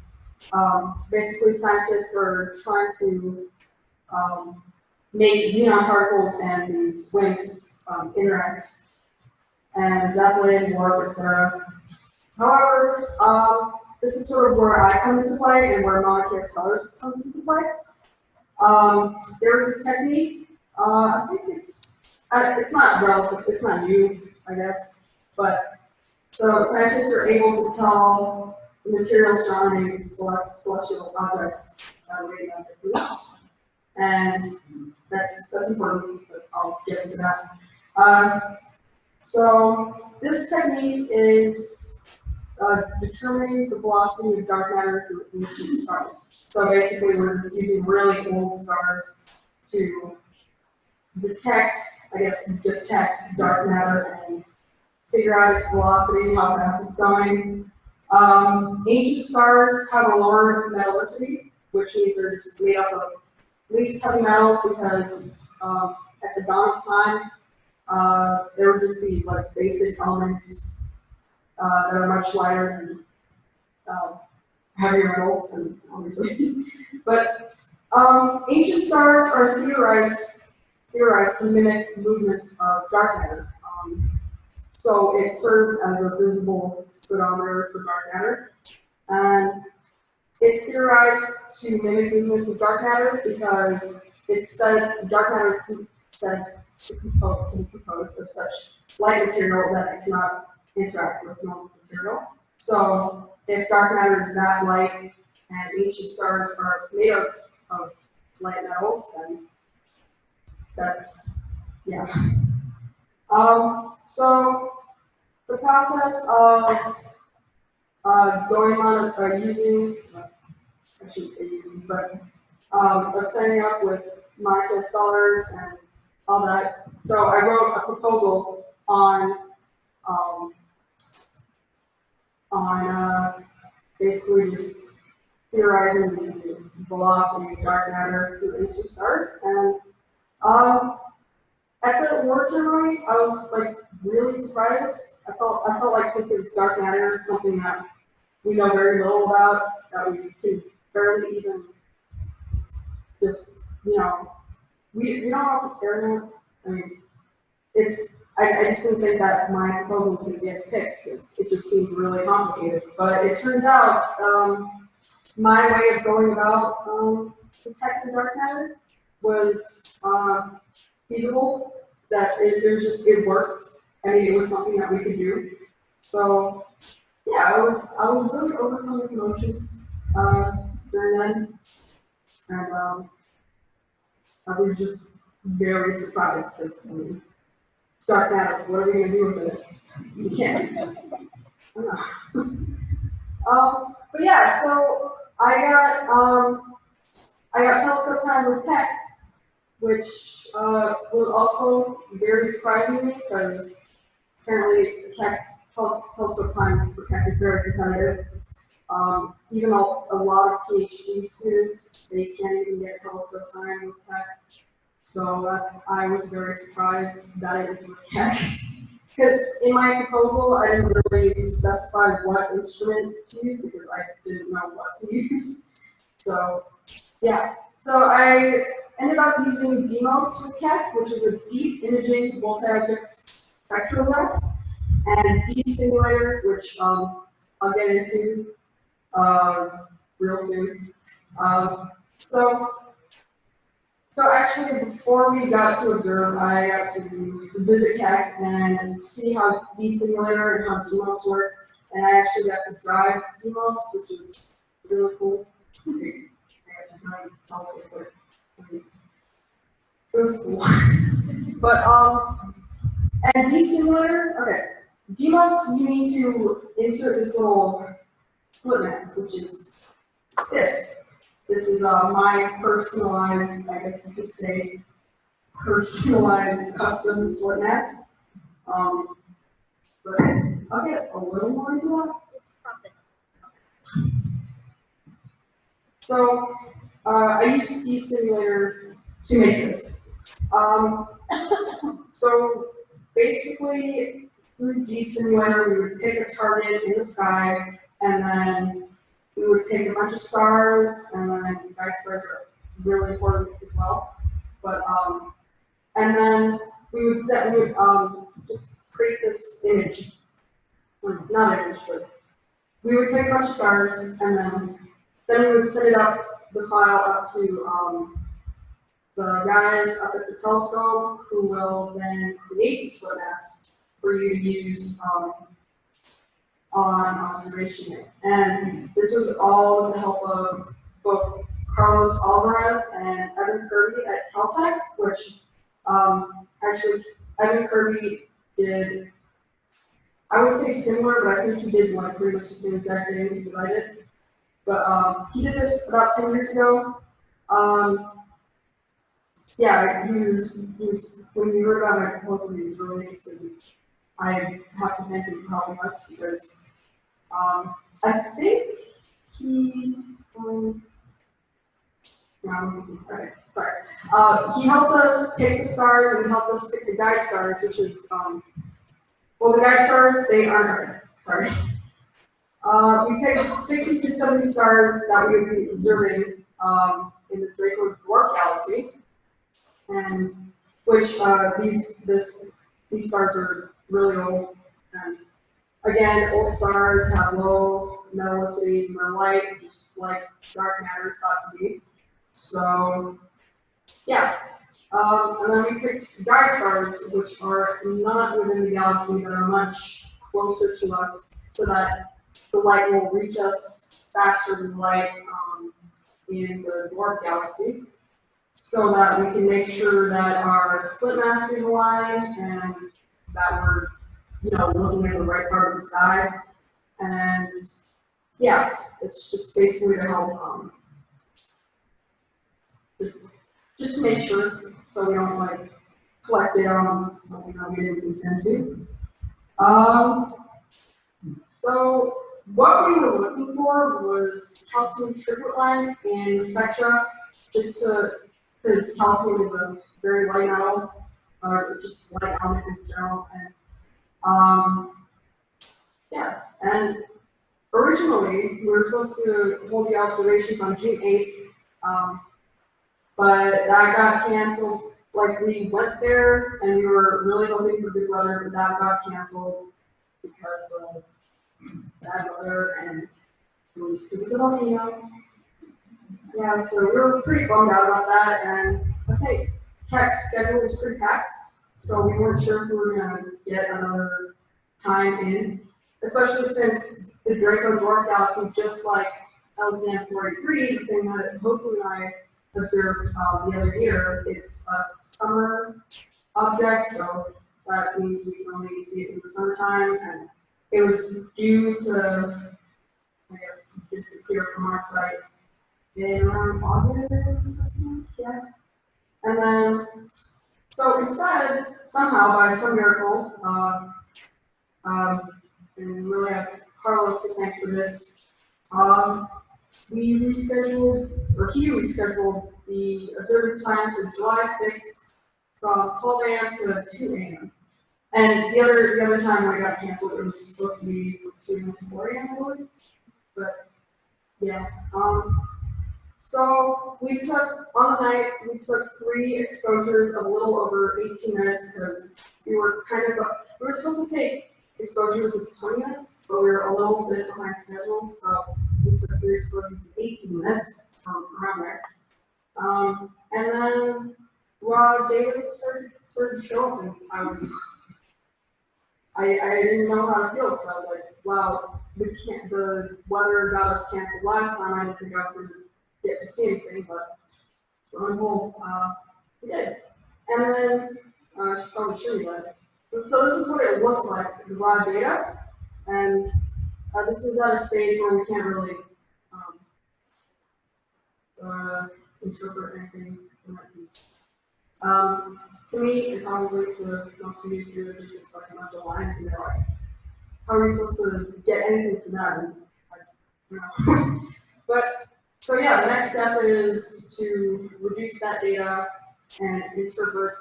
S4: basically scientists are trying to make xenon particles and these WIMPs interact, and Zeplin, warp, etc. However, this is sort of where I come into play and where Maunakea Scholars comes into play. There is a technique. I think it's not relative. It's not new, I guess. But so scientists are able to tell the material surrounding celestial objects radioactive groups. and that's important, but I'll get into that. So this technique is determining the velocity of dark matter through ancient stars. So basically, we're just using really old stars to detect dark matter and figure out its velocity, how fast it's going. Ancient stars have a lower metallicity, which means they're just made up of least heavy metals because at the dawn of time, there were just these like basic elements that are much lighter than heavier metals, and obviously. But ancient stars are theorized to mimic movements of dark matter. So it serves as a visible speedometer for dark matter. And it's theorized to mimic movements of dark matter because it's said dark matter is said to be composed of such light material that it cannot interact with normal material. So if dark matter is that light and ancient stars are made up of light metals, then that's, yeah. So the process of going on using, I shouldn't say using, but of signing up with Maunakea Scholars and all that. So I wrote a proposal on basically just theorizing the velocity of dark matter through ancient stars. And at the award ceremony, I was like really surprised. I felt like since it was dark matter, something that we know very little about, that we can barely even just, we don't know if it's there or not. I mean, I just didn't think that my proposal was going to get picked because it just seemed really complicated. But it turns out my way of going about detecting dark matter was feasible. That it worked. I mean, it was something that we could do. So yeah, I was really overcoming emotions during then, and I was just very surprised because I mean, it's dark matter. What are we gonna do with it? You can't. I don't know. But yeah, so I got telescope time with Keck, which was also very surprising to me because apparently telescope time for Keck is very competitive. Even a lot of PhD students, they can't even get telescope time with Keck. So I was very surprised that it was with Keck. Because in my proposal, I didn't really specify what instrument to use because I didn't know what to use. So yeah, so I ended up using DEIMOS with Keck, which is a deep imaging multi-object spectrograph, and dsimulator, which I'll get into real soon. So actually, before we got to observe, I got to visit Keck and see how dsimulator and how DEIMOS work, and I actually got to drive DEIMOS, which is really cool. I got to drive telescope. It was cool. But and dsimulator, okay. DEIMOS, you need to insert this little slitmask, which is this. This is my personalized, I guess you could say, personalized custom slitmask. But I'll get a little more into that. So I used dsimulator to make this. So basically, through dsimulator, we would pick a target in the sky, and then we would pick a bunch of stars, and then guide stars are really important as well. But and then we would just create this image, or not image, but we would pick a bunch of stars, and then we would send the file up to the guys up at the telescope, who will then create the slitmask for you to use on observation. And this was all with the help of both Carlos Alvarez and Evan Kirby at Caltech, which actually Evan Kirby did, I would say similar, but I think he did like pretty much the same exact thing as I did. But he did this about 10 years ago. Yeah, he was, when we wrote about my proposal, he was really interested. I have to thank him for helping us because I think he, okay, sorry. He helped us pick the stars and helped us pick the guide stars, which is, well, the guide stars, they aren't, sorry. We picked 60 to 70 stars that we would be observing in the Draco Dwarf Galaxy, and which these stars are really old. And again, old stars have low metallicities and they're light, just like dark matter is thought to be. So, yeah. And then we picked guide stars, which are not within the galaxy, that are much closer to us, so that the light will reach us faster than light in the dwarf galaxy, so that we can make sure that our slit mask is aligned and that we're, looking at the right part of the sky. And yeah, it's just basically to help just to make sure, so we don't like collect data on something that we didn't intend to. So what we were looking for was calcium triplet lines in spectra, just to, because calcium is a very light metal, or just light element in general. And yeah, and originally we were supposed to hold the observations on June 8th, but that got canceled. Like, we went there and we were really hoping for good weather, but that got canceled because of bad weather, and it was because of the volcano. Yeah, so we were pretty bummed out about that, and I think Keck's schedule was pretty packed, so we weren't sure if we were going to get another time in, especially since the Draco Dwarf Galaxy, just like LTM 483, the thing that Hokunani observed the other year, it's a summer object, so that means we can only see it in the summertime, and it was due to, I guess, disappear from our site in around August, I think, yeah. And then, so instead, somehow, by some miracle, and really have Carlos to thank for this, we rescheduled, or he rescheduled the observing time to July 6th from 12 a.m. to 2 a.m. And the other time when it got canceled, it was supposed to be from 2 a.m. to 4 a.m. I believe. But yeah. So we took, on the night, we took 3 exposures of a little over 18 minutes because we were we were supposed to take exposures of 20 minutes, but we were a little bit behind schedule, so we took 3 exposures of 18 minutes around there. And then data started to show up, and I didn't know how to feel, because I was like, wow, the weather got us canceled last time. I didn't think I was going to get to see anything, but lo and behold, we did. And then, I should probably show you that. So this is what it looks like, the raw data, and this is at a stage where we can't really interpret anything from that piece. To me, and probably to most of you too, it just looks like a bunch of lines, and they're like, how are we supposed to get anything from that? And but, so yeah, the next step is to reduce that data and interpret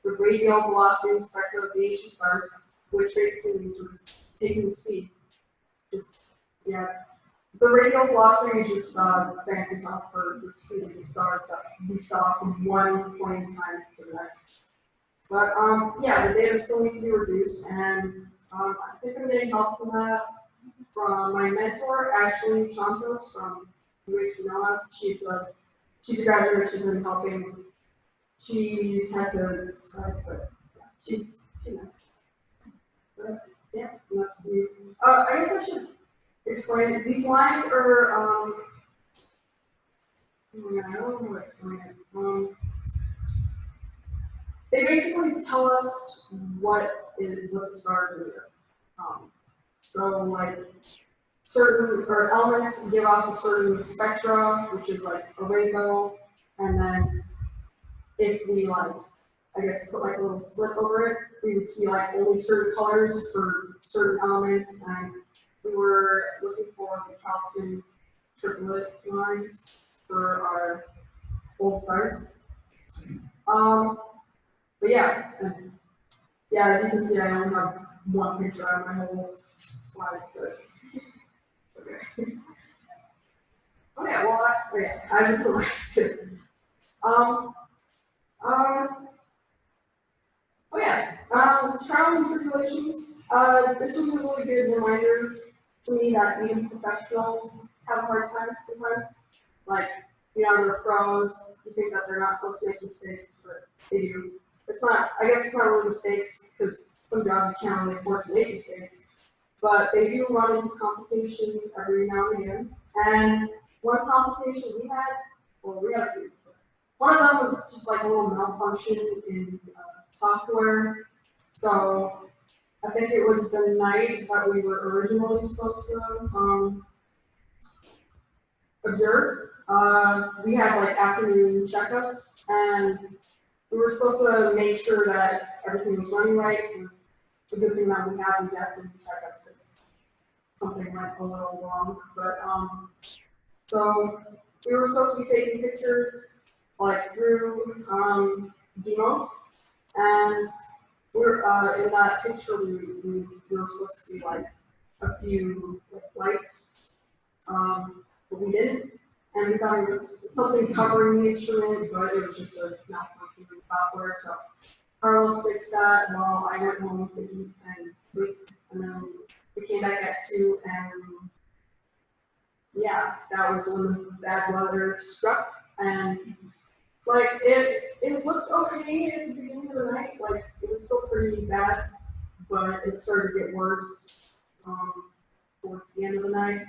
S4: the radial velocity spectra of the ancient stars, which basically means we're just taking the speed. Yeah. The radial velocity is just fancy talk for the speed of the stars that we saw from one point in time to the next. But yeah, the data still needs to be reduced, and I think I'm getting help from that from my mentor, Ashley Chantos from Mauna. She's a graduate. She's been helping. She's had to decide, but yeah, she's nice. But yeah, that's the. I guess I should explain. These lines are Yeah, I don't know how to explain it. They basically tell us what the stars are doing. So like certain or elements give off a certain spectra, which is like a rainbow, and then if we like, I guess put like a little slit over it, we would see like only certain colors for certain elements, and we were looking for the calcium triplet lines for our old stars. But yeah, and yeah, as you can see, I only have one picture out of my whole slides, but okay. Oh yeah, well, I have some slides too. Oh yeah, trials and tribulations. This was a really good reminder to me that even professionals have a hard time sometimes. Like, you know, they're pros, you think that they're not supposed to make mistakes, but they do. It's not, I guess it's not really mistakes, because some jobs you can't really afford to make mistakes, but they do run into complications every now and again. And one complication we had a few. One of them was just like a little malfunction in software. So I think it was the night that we were originally supposed to observe. We had like afternoon checkups, and we were supposed to make sure that everything was running right. It's a good thing that we have these afternoon checkups because something went a little wrong. But so we were supposed to be taking pictures like through DEIMOS, and we're in that picture we were supposed to see like a few like, lights, but we didn't. And we thought it was something covering the instrument, but it was just a malfunction in the software. So Carlos fixed that while I went home to eat and sleep. And then we came back at 2, and yeah, that was when the bad weather struck. And like it looked okay at the beginning of the night, like it was still pretty bad, but it started to get worse towards the end of the night.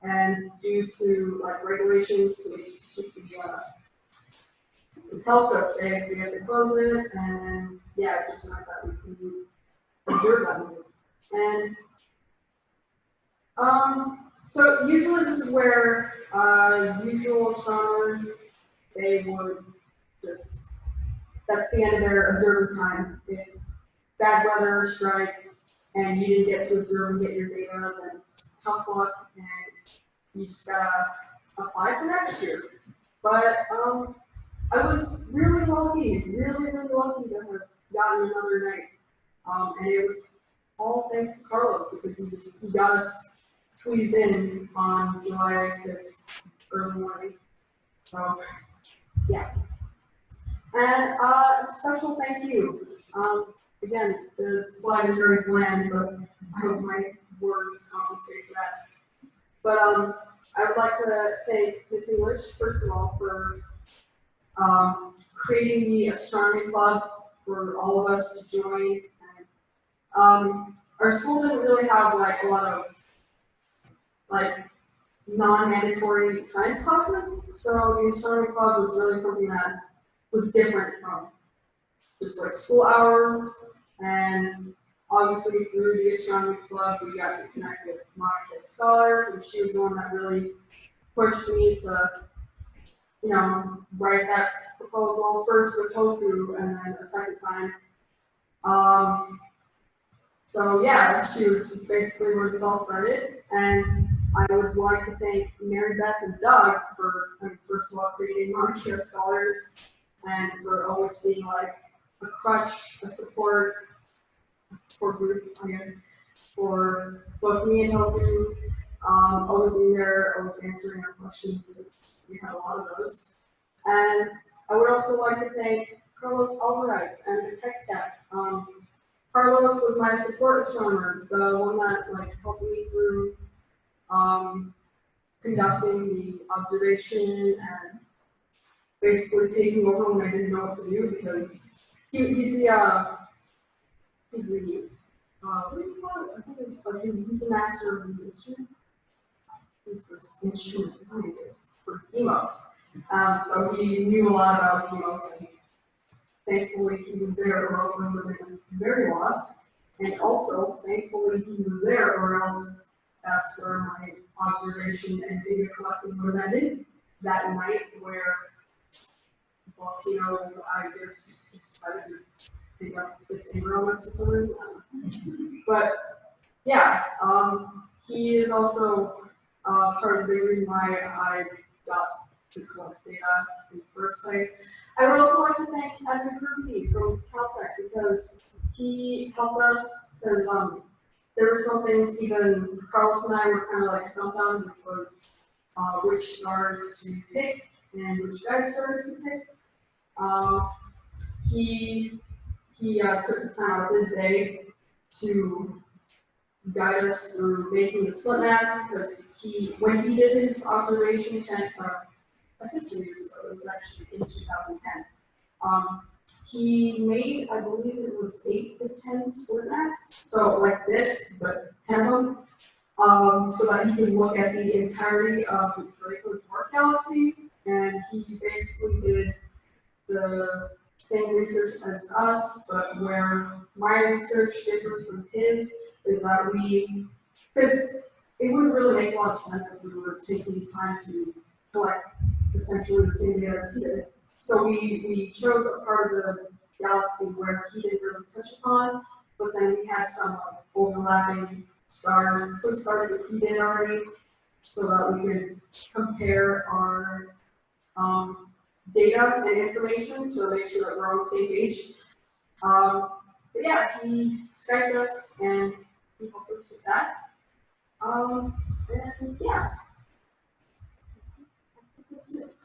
S4: And due to like regulations to keep the telescope safe, we had to close it, and yeah, it just meant that we couldn't observe that movie. And so usually this is where usual astronomers, they would just, that's the end of their observing time. If bad weather strikes and you didn't get to observe and get your data, then it's tough luck, and you just gotta apply for next year. But I was really lucky, really lucky to have gotten another night. And it was all thanks to Carlos, because he got us squeezed in on July 6th, early morning. So, yeah. And a special thank you. Again, the slide is very bland, but I hope my words compensate for that. But I would like to thank Miss English, first of all, for creating the astronomy club for all of us to join. And, our school didn't really have like a lot of like non-mandatory science classes, so the astronomy club was really something that was different from just like school hours. And obviously through the astronomy club, we got to connect with Maunakea Scholars, and she was the one that really pushed me to, you know, write that proposal, first with Hoku and then a second time. So yeah, she was basically where this all started. And I would like to thank Mary Beth and Doug for, first of all, creating Maunakea Scholars, and for always being like a crutch, a support group, I guess, for both me and Hoku. Always being there, always answering our questions, because we had a lot of those. And I would also like to thank Carlos Alvarez and the Keck staff. Carlos was my support astronomer, the one that like helped me through conducting the observation and basically taking over when I didn't know what to do, because he's the what do you call it? I think it's, he's the master of the instrument. He's this instrument scientist for DEIMOS. So he knew a lot about DEIMOS, and thankfully he was there, or else I would have been very lost. And also, thankfully he was there, or else that's where my observation and data collecting would have ended that night, where the volcano, I guess, just decided to take up its environment for some reason. But yeah, he is also part of the big reason why I got to collect data in the first place. I would also like to thank Evan Kirby from Caltech, because he helped us, because there were some things even Carlos and I were kind of like stumped on, which was which stars to pick and which guide stars to pick. He took the time out of his day to guide us through making the slitmask, because when he did his observation 2 years ago, it was actually in 2010. He made, I believe it was 8 to 10 slit masks, so like this, but 10 of them, so that he could look at the entirety of the Draco Dwarf Galaxy, and he basically did the same research as us, but where my research differs from his is that because it wouldn't really make a lot of sense if we were taking the time to collect essentially the same data as he did. So we chose a part of the galaxy where he didn't really touch upon, but then we had some overlapping stars, some stars that he did already, so that we could compare our data and information to make sure that we're on the same page. But yeah, he Skyped us and he helped us with that. And yeah, that's it.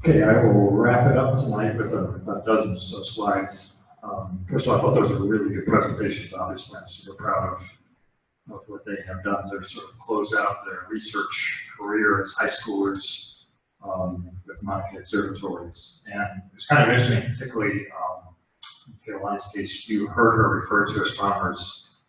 S5: Okay, I will wrap it up tonight with a dozen or so slides. First of all, I thought those were really good presentations. Obviously, I'm super proud of what they have done to sort of close out their research career as high schoolers with Maunakea observatories. And it's kind of interesting, particularly in Keilani's case, you heard her refer to astronomers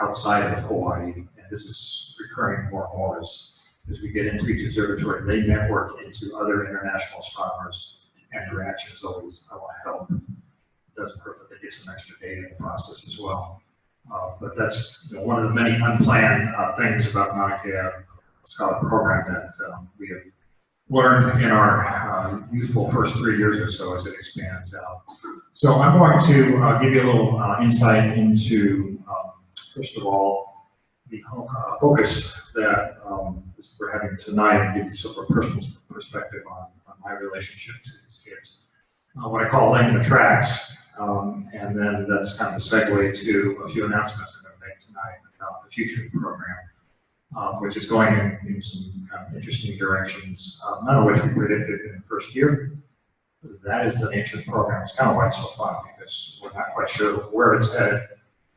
S5: outside of Hawaii, and this is recurring more and more as we get into each observatory. They network into other international astronomers, and the reaction is always, I want to help. It doesn't hurt that they get some extra data in the process as well. But that's one of the many unplanned things about Maunakea Scholar Program that we have learned in our youthful first 3 years or so as it expands out. So I'm going to give you a little insight into, first of all, the focus that we're having tonight, and give you sort of a personal perspective on my relationship to these kids. What I call laying the tracks, and then that's kind of a segue to a few announcements I'm going to make tonight about the future of the program, which is going in some kind of interesting directions, none of which we predicted in the first year. That is the nature of the program. It's kind of why it's so fun, because we're not quite sure where it's headed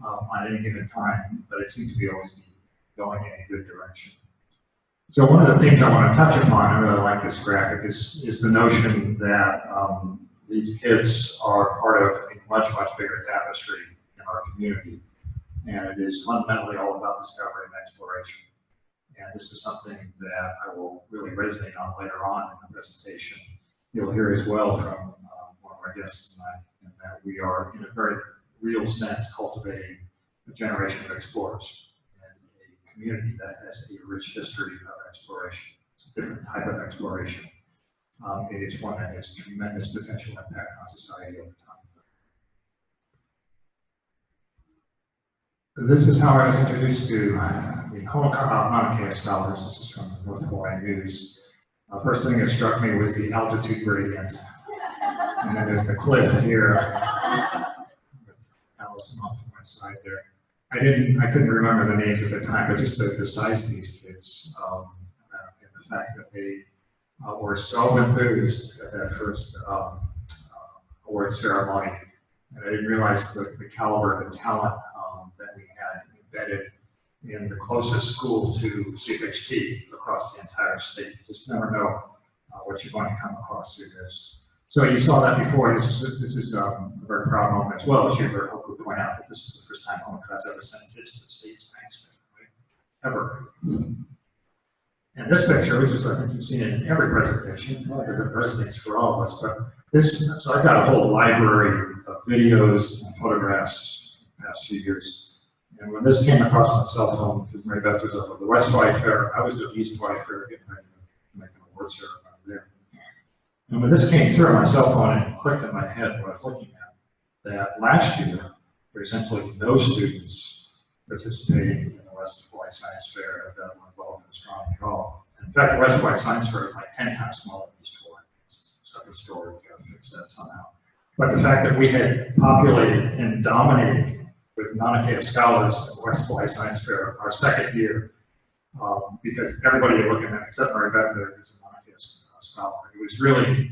S5: on any given time, but it seems to be always going in a good direction. So one of the things I want to touch upon, I really like this graphic, is the notion that these kids are part of a much, much bigger tapestry in our community. And it is fundamentally all about discovery and exploration. And this is something that I will really resonate on later on in the presentation. You'll hear as well from one of our guests tonight, and that we are, in a very real sense, cultivating a generation of explorers and a community that has a rich history of exploration. It's a different type of exploration. It is one that has tremendous potential impact on society over time. This is how I was introduced to the Honokaʻa Maunakea Scholars. This is from the North Hawaii News. First thing that struck me was the altitude gradient. And then there's the cliff here with Allison off to my side there. I couldn't remember the names at the time, but just the size of these kids and the fact that they were so enthused at that first award ceremony. And I didn't realize the caliber of the talent that we had embedded in the closest school to CFHT across the entire state. Just never know what you're going to come across through this. So you saw that before. This is a very proud moment as well, as you heard Hoku point out that this is the first time Honokaʻa's ever sent kids to the state science fair. ever. And this picture, which is I think you've seen it in every presentation, because it resonates for all of us, but this, so I've got a whole library of videos and photographs the past few years. And when this came across my cell phone, because Mary Beth was up at the West Hawaiʻi Fair, I was doing East Hawaiʻi Fair, getting ready to make an awards ceremony there. And when this came through on my cell phone, it clicked in my head what I was looking at, that last year, there were essentially no students participating in the West Hawaiʻi Science Fair that were involved in astronomy at all. In fact, the West Hawaiʻi Science Fair is like 10 times smaller than East Hawaiʻi. It's a separate story, we've got to fix that somehow. But the fact that we had populated and dominated with Maunakea Scholars at the West Hawaiʻi Science Fair our second year, because everybody you're looking at, except Mary Beth, there is a Maunakea Scholar. It was really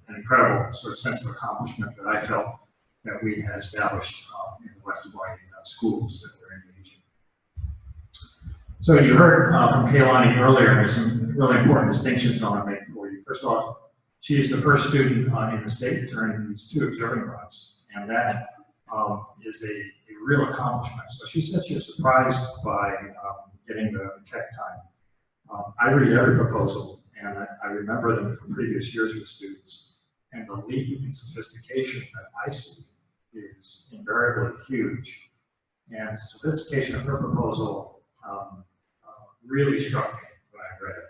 S5: an incredible sort of sense of accomplishment that I felt that we had established in the West Hawaiʻi schools that were engaging. So you heard from Keilani earlier, and there's some really important distinctions I want to make for you. First of all, she is the first student in the state to earn these 2 observing rods, and that is a real accomplishment. So she said she was surprised by getting the Keck time. I read every proposal, and I remember them from previous years with students, and the leap in sophistication that I see is invariably huge. And sophistication of her proposal really struck me when I read it.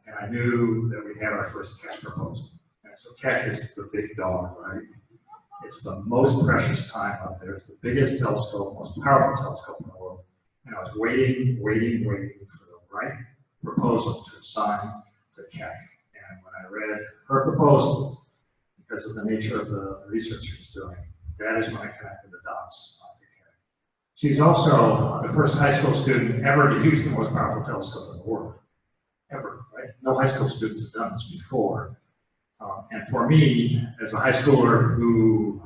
S5: And I knew that we had our first Keck proposal. And so Keck is the big dog, right? It's the most precious time up there. It's the biggest telescope, most powerful telescope in the world. And I was waiting for the right proposal to assign to Keck. And when I read her proposal, because of the nature of the research she was doing, that is when I connected the dots to Keck. She's also the first high school student ever to use the most powerful telescope in the world. Ever, right? No high school students have done this before. And for me, as a high schooler who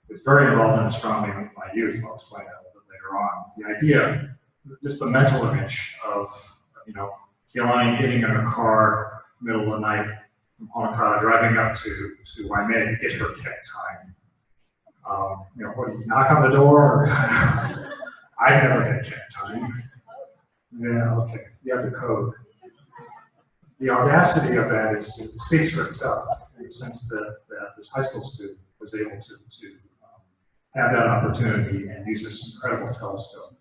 S5: was very involved in astronomy in my youth, I'll explain that a little bit later on, the idea, just the mental image of, you know, Keilani getting in her car, middle of the night, from Honokaʻa, driving up to Waimea to get her Keck time. You know, what, do you knock on the door? I've never had Keck time. Yeah, okay, you have the code. The audacity of that is, it speaks for itself, in the sense that this high school student was able to have that opportunity and use this incredible telescope.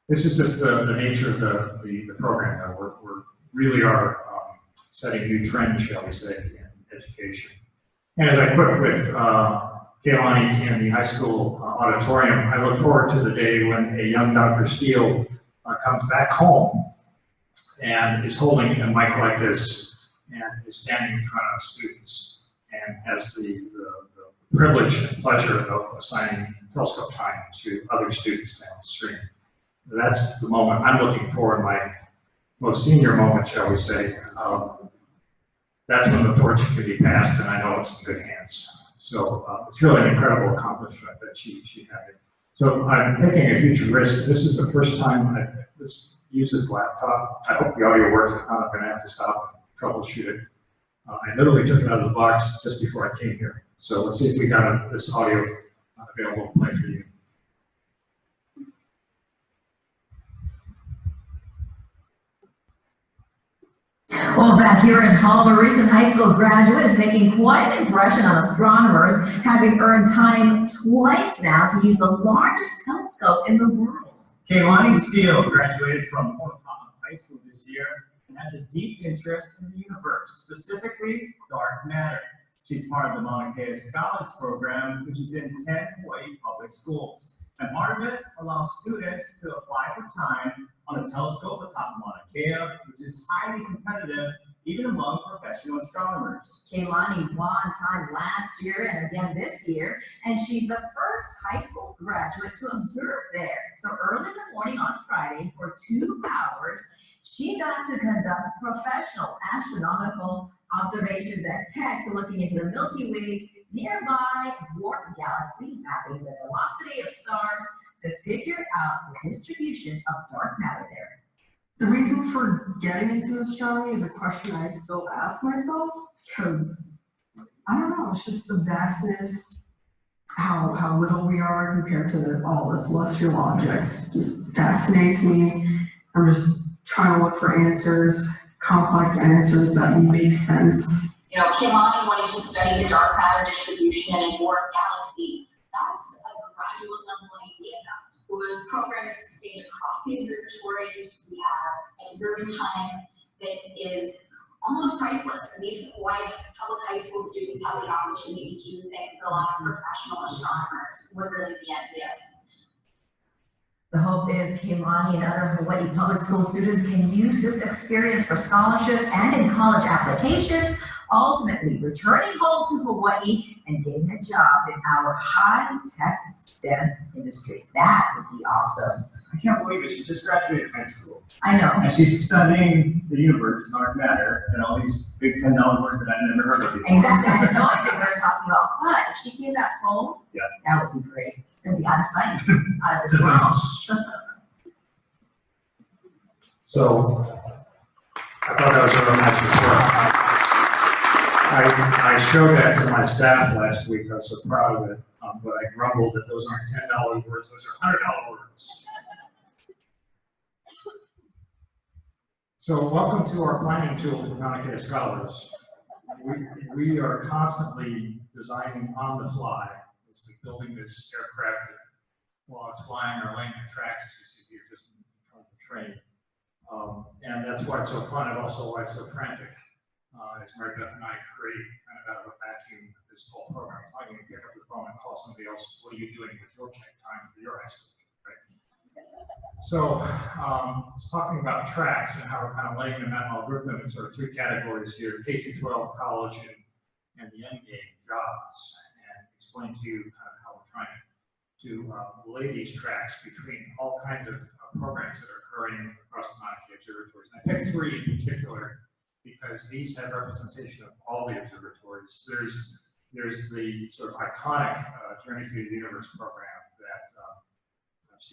S5: This is just the nature of the program. Now we're really are setting new trends, shall we say, in education. And as I put with Keilani in the high school auditorium, I look forward to the day when a young Dr. Steele comes back home and is holding a mic like this and is standing in front of students and has the privilege and pleasure of assigning telescope time to other students down the stream. That's the moment I'm looking for in my most senior moment, shall we say. That's when the torch can be passed, and I know it's in good hands. So it's really an incredible accomplishment that she had it. So I'm taking a huge risk. This is the first time I use this laptop. I hope the audio works. If not, I'm going to have to stop and troubleshoot it. I literally took it out of the box just before I came here. So let's see if we got this audio available to play for you.
S6: Well, back here at home, a recent high school graduate is making quite an impression on astronomers, having earned time twice now to use the largest telescope in the world.
S7: Keilani Steele graduated from Honokaʻa High School this year and has a deep interest in the universe, specifically dark matter. She's part of the Maunakea Scholars program, which is in 10 Hawaii public schools. And part of it allows students to apply for time on a telescope atop Mauna Kea, which is highly competitive even among professional astronomers.
S6: Keilani won time last year and again this year, and she's the first high school graduate to observe there. So early in the morning on Friday, for 2 hours, she got to conduct professional astronomical observations at Keck, looking into the Milky Way's nearby dwarf galaxy, mapping the velocity of stars to figure out the distribution of dark matter there.
S4: The reason for getting into astronomy is a question I still ask myself, because I don't know, it's just the vastness, how little we are compared to all the celestial objects just fascinates me.
S8: I'm just trying to look for answers, complex answers that make sense.
S9: You know, Keilani wanted to study the dark matter distribution in a dwarf galaxy. That's a graduate level idea now. Whose program is sustained across the observatories. We have observing time that is almost priceless. And these Hawaii public high school students have the opportunity to do things that a lot of professional astronomers would really be envious.
S6: The hope is Keilani and other Hawaii public school students can use this experience for scholarships and in college applications, ultimately returning home to Hawaii and getting a job in our high-tech STEM industry. That would be awesome.
S7: I can't believe it. She just graduated high school.
S6: I know.
S7: And she's studying the universe, dark matter, and all these big $10 words that I've never heard of before.
S6: Exactly. I had no idea what we're talking about. But if she came back home,
S7: yeah,
S6: that would be great. It'd be out of sight, out of this world.
S5: So, I thought that was a really nice report. I showed that to my staff last week. I was so proud of it, but I grumbled that those aren't $10 words, those are $100 words. So welcome to our planning tool for Maunakea Scholars. We are constantly designing on the fly, basically building this aircraft while it's flying or laying the tracks, as you see here, just in front of the train. And that's why it's so fun, and also why it's so frantic. As Mary Beth and I create kind of out of a vacuum this whole program. It's not going to pick up the phone and call somebody else, what are you doing with your check time for your high school, right? So, it's talking about tracks and how we're kind of laying them out. I'll group them in sort of three categories here: K through 12, college, and the end game, jobs, and explain to you kind of how we're trying to lay these tracks between all kinds of programs that are occurring across the Maunakea observatories. And I picked three in particular because these have representation of all the observatories. There's the sort of iconic Journey Through the Universe program that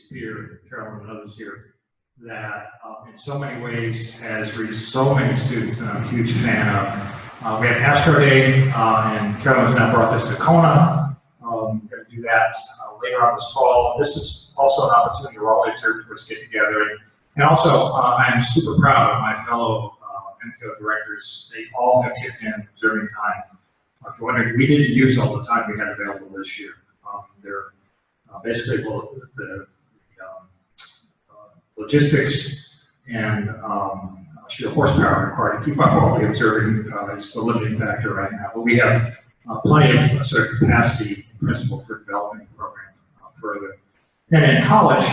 S5: Peter, Carolyn, and others here, that in so many ways has reached so many students, and I'm a huge fan of. We have Astro Day, and Carolyn's now brought this to Kona. We're going to do that later on this fall. This is also an opportunity where all the observatories get together. And also, I'm super proud of my fellow MCO directors. They all have kicked in observing time. If you're wondering, we didn't use all the time we had available this year. They're basically the logistics and sheer horsepower required to keep up all the observing is the limiting factor right now. But we have plenty of sort of capacity in principle for developing the program further. And in college,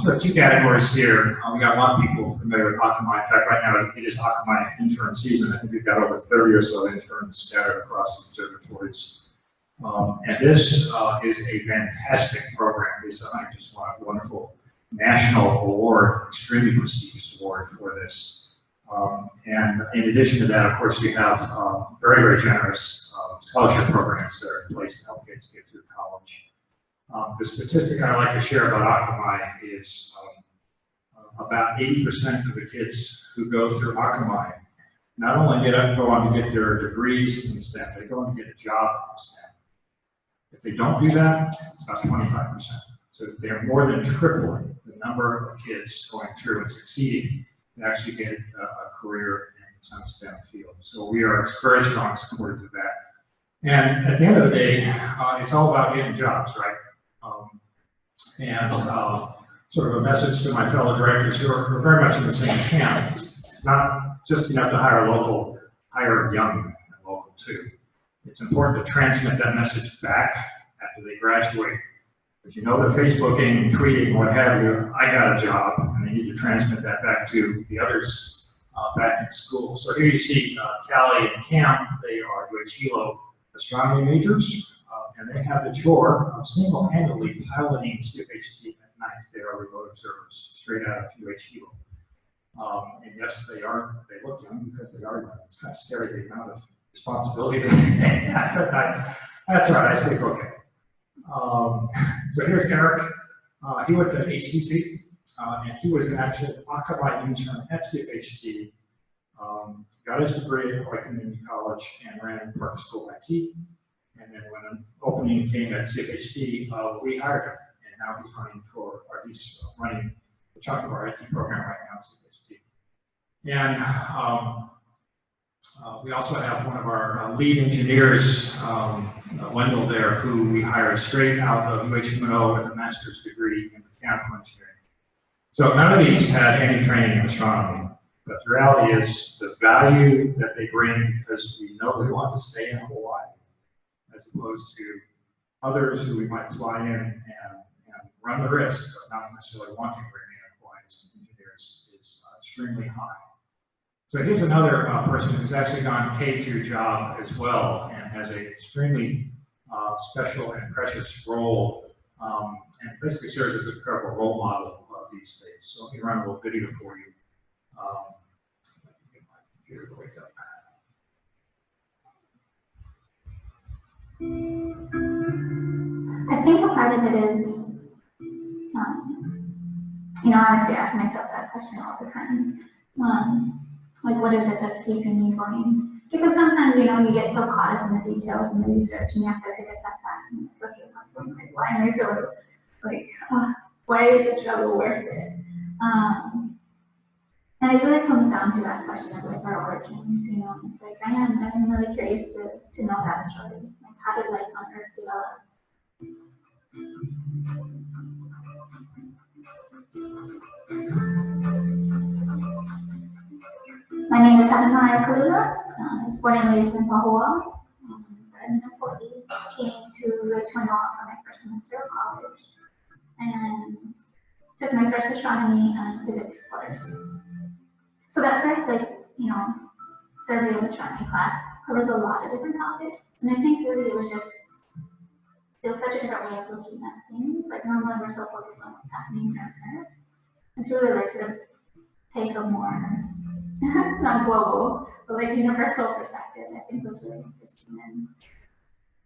S5: sort of two categories here. We got a lot of people familiar with Akamai. In fact, right now it is Akamai intern season. I think we've got over 30 or so interns scattered across the observatories. And this is a fantastic program. Lisa Hunter just won a wonderful national award, extremely prestigious award for this. And in addition to that, of course, we have very, very generous scholarship programs that are in place to help kids get through college. The statistic I like to share about Akamai is about 80% of the kids who go through Akamai not only go on to get their degrees in STEM, they go on to get a job in STEM. If they don't do that, it's about 25%. So they're more than tripling the number of kids going through and succeeding to actually get a career in some STEM field. So we are very strong supporters of that. And at the end of the day, it's all about getting jobs, right? Sort of a message to my fellow directors who are very much in the same camp. It's not just enough to hire local, hire young and local too. It's important to transmit that message back after they graduate. If you know they're Facebooking, tweeting, what have you, I got a job, and they need to transmit that back to the others back in school. So here you see Callie and Cam, they are UH-ELO astronomy majors. And they have the chore of single-handedly piloting CFHT at night. They are remote observers, straight out of UH-ELO. And yes, they look young because they are young. It's kind of scary, the amount of responsibility they have at night. That's right, I sleep okay. So here's Eric. He went to HCC, and he was an actual Akamai intern at CFHT. Got his degree at Hawaii Community College and ran Parker School IT. And then when an opening came at CFHT, we hired him, and now he's running chunk of our IT program right now, CFHT. And we also have one of our lead engineers, Wendell there, who we hired straight out of UH-Mano with a master's degree in mechanical engineering. So none of these had any training in astronomy, but the reality is the value that they bring, because we know they want to stay in Hawaii, as opposed to others who we might fly in and run the risk of not necessarily wanting to remain in Hawaii as engineers, is extremely high. So here's another person who's actually gone K through job as well and has an extremely special and precious role, and basically serves as an incredible role model these days. So let me run a little video for you. Get my computer to wake up.
S3: I think a part of it is, honestly, I ask myself that question all the time. Like, what is it that's keeping me going? Because sometimes, you get so caught up in the details and the research, and you have to take a step back and like, okay, what's going on? Why am I so, like, why is the struggle worth it? And it really comes down to that question of like our origins, It's like I'm really curious to know that story. Like, how did life on Earth develop? My name is Hokunani Sanchez. I was born and raised in Pahoa. I'm in Hawaiʻi. Came to UH-Mano for my first semester of college, and took my first astronomy and physics course. So that first, survey of astronomy class covers a lot of different topics, and I think really it was such a different way of looking at things. Like, normally we're so focused on what's happening here on Earth, and to really sort of take a more not global, but universal perspective, I think was really interesting. And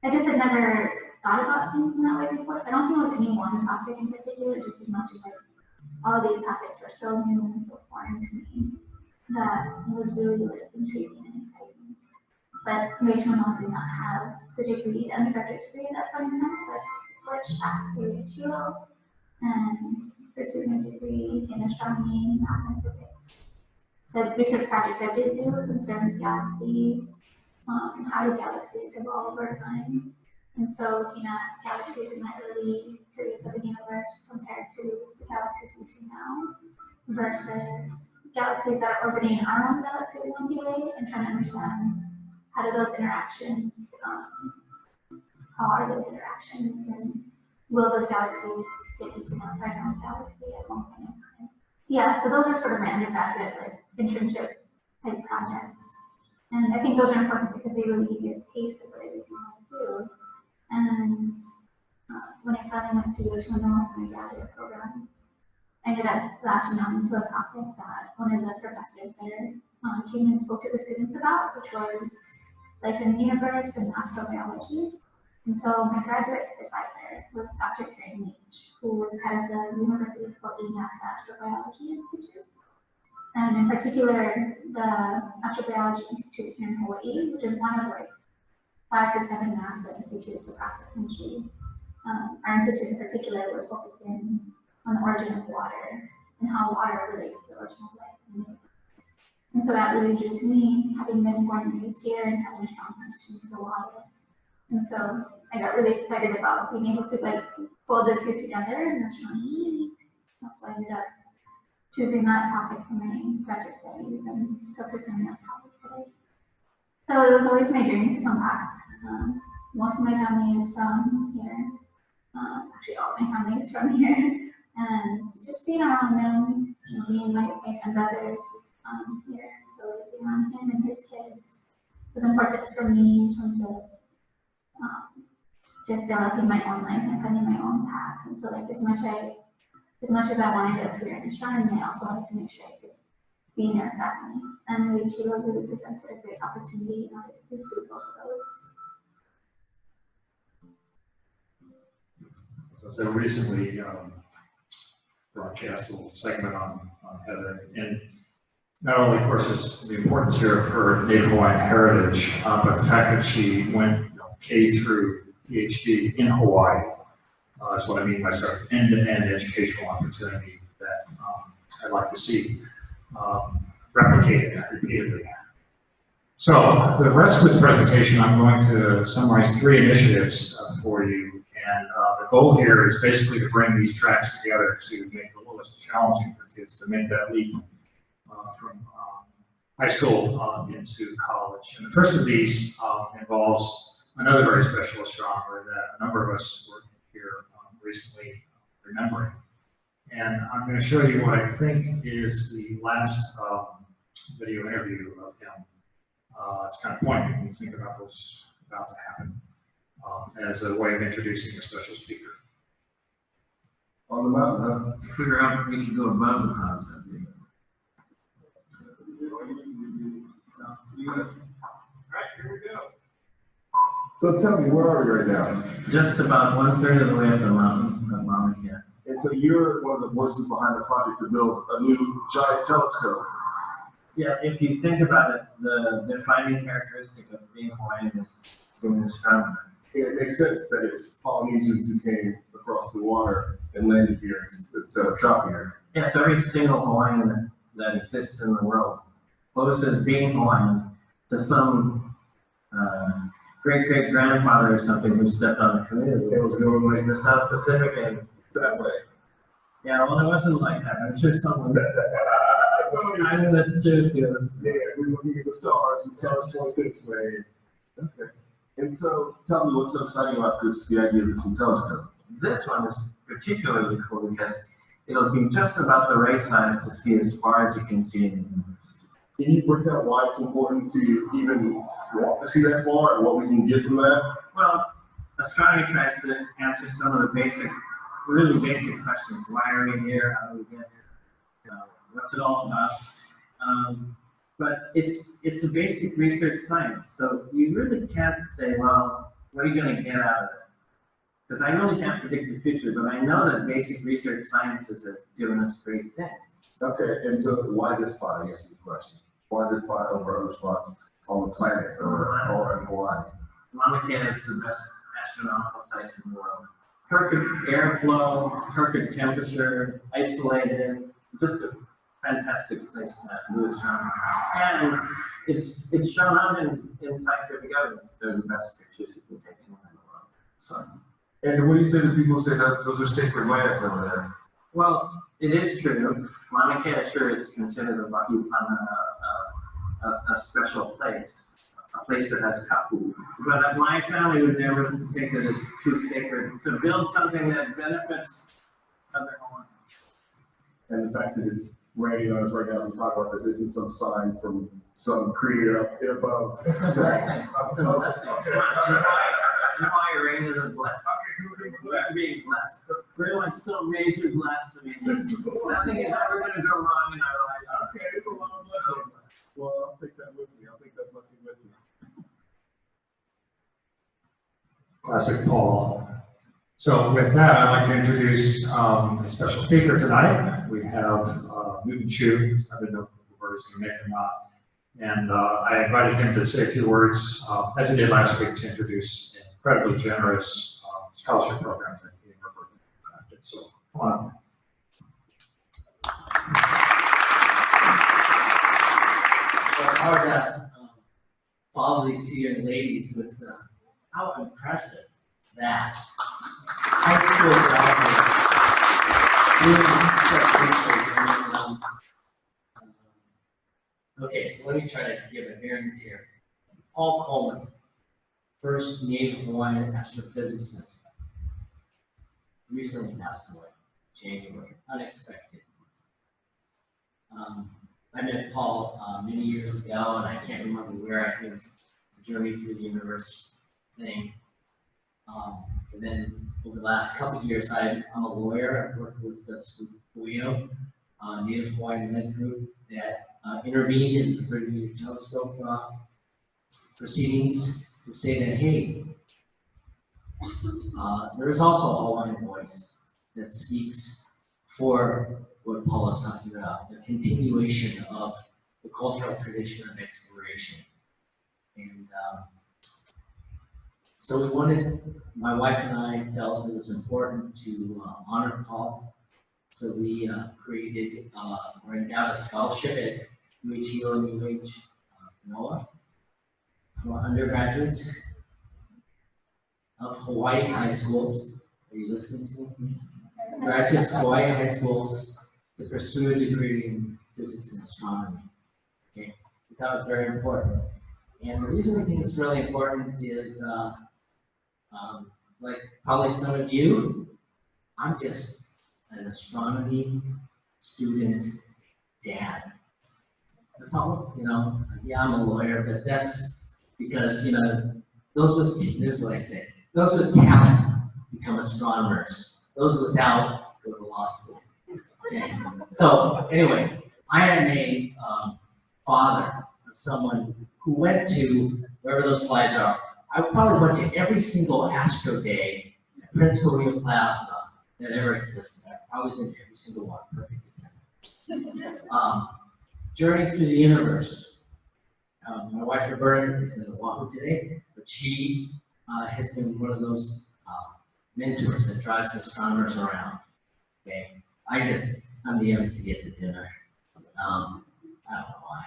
S3: I just had never thought about things in that way before, so I don't think it was any one topic in particular, just as much as all of these topics were so new and so foreign to me that it was really intriguing and exciting. But UH-Mano did not have the degree, the undergraduate degree at that point in time, so I switched back to Chilo and pursued my degree in astronomy, math, and physics. The research projects I did do concerned galaxies, how do galaxies evolve over time, and so looking at galaxies in the early periods of the universe compared to the galaxies we see now, versus galaxies that are orbiting our own galaxy, the Milky Way, and trying to understand how do those interactions, how are those interactions, and will those galaxies get eaten up by our own galaxy at one point in time? Yeah, so those are sort of my undergraduate internship type projects. And I think those are important because they really give you a taste of what it is you want to do. And when I finally went to UH-Mano for my graduate program, I ended up latching on to a topic that one of the professors there came and spoke to the students about, which was life in the universe and astrobiology. And so my graduate advisor was Dr. Karen Leach, who was head of the University of Hawaiʻi NASA Astrobiology Institute. And in particular, the Astrobiology Institute here in Hawaii, which is one of 5 to 7 NASA institutes across the country. Our institute in particular was focused on the origin of water and how water relates to the origin of life in the universe. And so that really drew to me, having been born and raised here and having a strong connection to the water. And so I got really excited about being able to pull the two together in astronomy. That's why I ended up choosing that topic for my graduate studies and still pursuing that topic today. So it was always my dream to come back. Most of my family is from here. Actually, all my family is from here. And just being around them, being my 10 brothers here. So being around him and his kids was important for me in terms of just developing my own life and finding my own path. And so as much as I wanted a career in astronomy, I also wanted to make sure I could be near family. And Chilo really presented a great opportunity in order to pursue both of those.
S5: So recently broadcast a little segment on Heather, and not only, of course, is the importance here of her Native Hawaiian heritage, but the fact that she went K through PhD in Hawaii is what I mean by sort of end-to-end educational opportunity that I'd like to see replicated repeatedly. So the rest of this presentation, I'm going to summarize 3 initiatives for you. And the goal here is basically to bring these tracks together to make it a little less challenging for kids to make that leap from high school into college. And the first of these involves another very special astronomer that a number of us were here recently remembering. And I'm going to show you what I think is the last video interview of him. It's kind of poignant when you think about what's about to happen as a way of introducing a special speaker.
S10: On the mountain, huh? To figure out if we can go above the concept.
S1: All right, here we go.
S10: So tell me, where are we right now?
S11: Just about 1/3 of the way up the mountain of Maunakea.
S10: And so you're one of the voices behind the project to build a new giant telescope.
S11: Yeah, if you think about it, the defining characteristic of being Hawaiian is being an astronomer.
S10: It makes sense that it's Polynesians who came across the water and landed here and set up shop here.
S11: Yeah, so every single Hawaiian that exists in the world closes being Hawaiian to some great-great-grandfather or something who stepped on a canoe.
S10: It was going like
S11: the South Pacific and
S10: that way.
S11: yeah, well, it wasn't like that. I'm sure someone. I know that seriously.
S10: Yeah, we're looking at the stars, and stars point this way. Okay. And so, tell me what's so exciting about this, the idea of this new telescope?
S11: This one is particularly cool because it'll be just about the right size to see as far as you can see in the universe.
S10: Can you break down why it's important to even want to see that far and what we can get from that?
S11: Well, astronomy tries to answer some of the basic, really basic questions. Why are we here? How do we get here? What's it all about? But it's a basic research science, so you really can't say, well, what are you going to get out of it? Because I really can't predict the future, but I know that basic research sciences have given us great things.
S10: Okay, and so why this spot, I guess is the question. Why this spot over other spots on the planet or in Hawaii?
S11: Maunakea is the best astronomical site in the world. Perfect airflow, perfect temperature, isolated, just a fantastic place to do astronomy. And it's shown up in scientific evidence. They're the best pictures you can take anywhere in the world. So.
S10: And what do you say to people who say that those are sacred lands over there?
S11: Well, it is true. Maunakea, sure, it's considered a wahipana, a special place, a place that has kapu. But my family would never think that it's too sacred to build something that benefits other Hawaiians.
S10: And the fact that it's raining on us right now as we talk about this isn't some sign from some creator up there above.
S11: It's a blessing. It's a blessing. You know why rain is a blessing? We're being blessed. We're like so major blessed. I mean, nothing is ever going to go wrong in our lives.
S10: Okay, it's a long blessing. Well, I'll take that with me. I'll take that blessing with me.
S5: Classic Paul. So with that, I'd like to introduce a special speaker tonight. We have Newton Chu. I don't know if we're going to make it or not. And I invited him to say a few words, as he did last week, to introduce an incredibly generous scholarship program that he crafted. So come on.
S12: It's hard to follow these 2 young ladies with how impressive that high school graduates doing such research. Okay, so let me try to give appearance here. Paul Coleman, first Native Hawaiian astrophysicist, recently passed away, January, unexpected. I met Paul many years ago, and I can't remember where. I think it was the Journey Through the Universe thing. And then over the last couple of years, I'm a lawyer. I've worked with the SWIO, Native Hawaiian Led Group, that intervened in the 30-meter telescope proceedings to say that, hey, there is also a Hawaiian voice that speaks for what Paul is talking about, the continuation of the cultural tradition of exploration. And so we wanted, my wife and I felt it was important to honor Paul So we created, or endowed a scholarship at UH and UH NOAA for undergraduates of Hawaii high schools. Are you listening to me? Graduates of Hawaii high schools to pursue a degree in physics and astronomy. Okay, we thought it was very important. And the reason we think it's really important is, like probably some of you, I'm just an astronomy student dad. That's all, you know. Yeah, I'm a lawyer, but that's because, you know, those with, this is what I say, those with talent become astronomers. Those without go to law school. Okay. So anyway, I am a father of someone who went to, wherever those slides are, I probably went to every single Astro Day at Prince William Plaza that ever existed. I've probably been to every single one, perfectly 10. Journey through the universe. My wife Roberta is in Oahu today, but she has been one of those mentors that drives the astronomers around. Okay, I'm the MC at the dinner. I don't know why,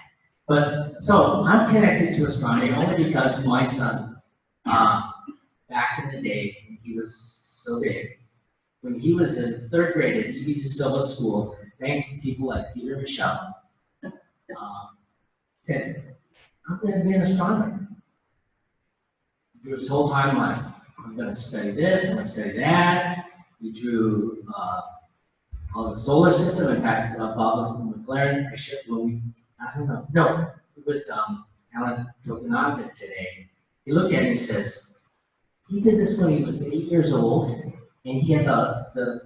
S12: but so I'm connected to astronomy only because my son, back in the day, when he was so big, when he was in 3rd grade at E.B. de Silva School, thanks to people like Peter Michelle, said, I'm going to be an astronomer. Drew his whole timeline. I'm going to study this, I'm going to study that. He drew all the solar system. In fact, Bob McLaren, I shared when we, I don't know, no, it was Alan Tokunaga today. He looked at it and says, he did this when he was 8 years old, and he had the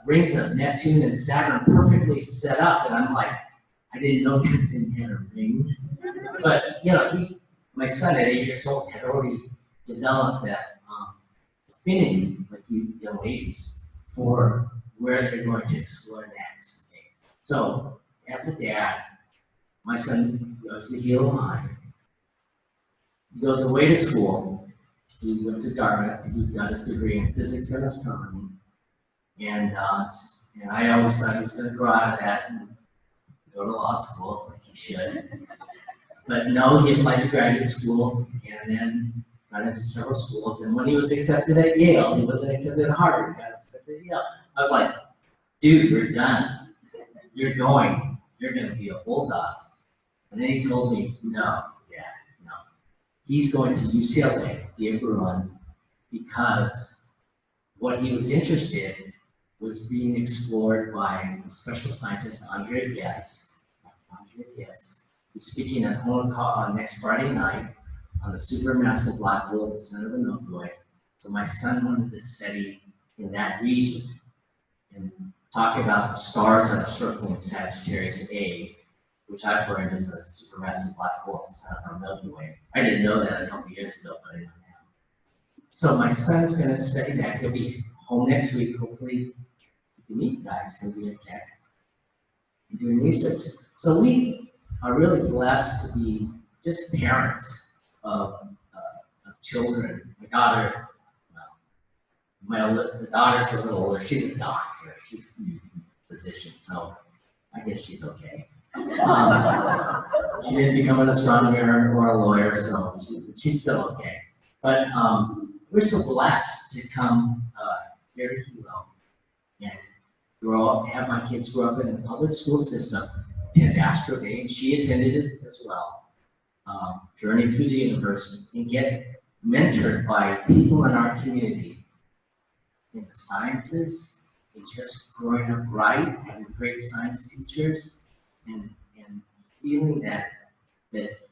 S12: rings of Neptune and Saturn perfectly set up, and I'm like, I didn't know Neptune had a ring. But, you know, my son at 8 years old had already developed that affinity, like you young ladies, for where they're going to explore next. Okay? So, as a dad, my son goes to Hilo High. He goes away to school. He went to Dartmouth. He got his degree in physics and astronomy. And I always thought he was going to grow out of that and go to law school, like he should. But no, he applied to graduate school and then got into several schools. And when he was accepted at Yale, he wasn't accepted at Harvard, he got accepted at Yale. I was like, dude, you're done. You're going to be a bulldog. And then he told me, no, Dad, no. He's going to UCLA, be a Bruin, because what he was interested in was being explored by the special scientist Andrea Ghez, who's speaking at Honokaʻa next Friday night on the supermassive black hole at the center of the Milky Way. So my son wanted to study in that region and talk about the stars that are circling Sagittarius A, which I've learned is a supermassive black hole at the center of our Milky Way. I didn't know that a couple years ago, but I know now. So my son's going to study that. He'll be home next week. Hopefully, you can meet guys. He'll be at Keck doing research. So we are really blessed to be just parents of children. My daughter, the daughter's a little older. She's a doctor. She's a physician, so I guess she's okay. She didn't become an astronomer or a lawyer, so she's still okay. But we're so blessed to come here to Hilo and have my kids grow up in the public school system, attend Astro Day, and she attended it as well. Journey through the universe and get mentored by people in our community in the sciences, and just growing up right, having great science teachers, and feeling that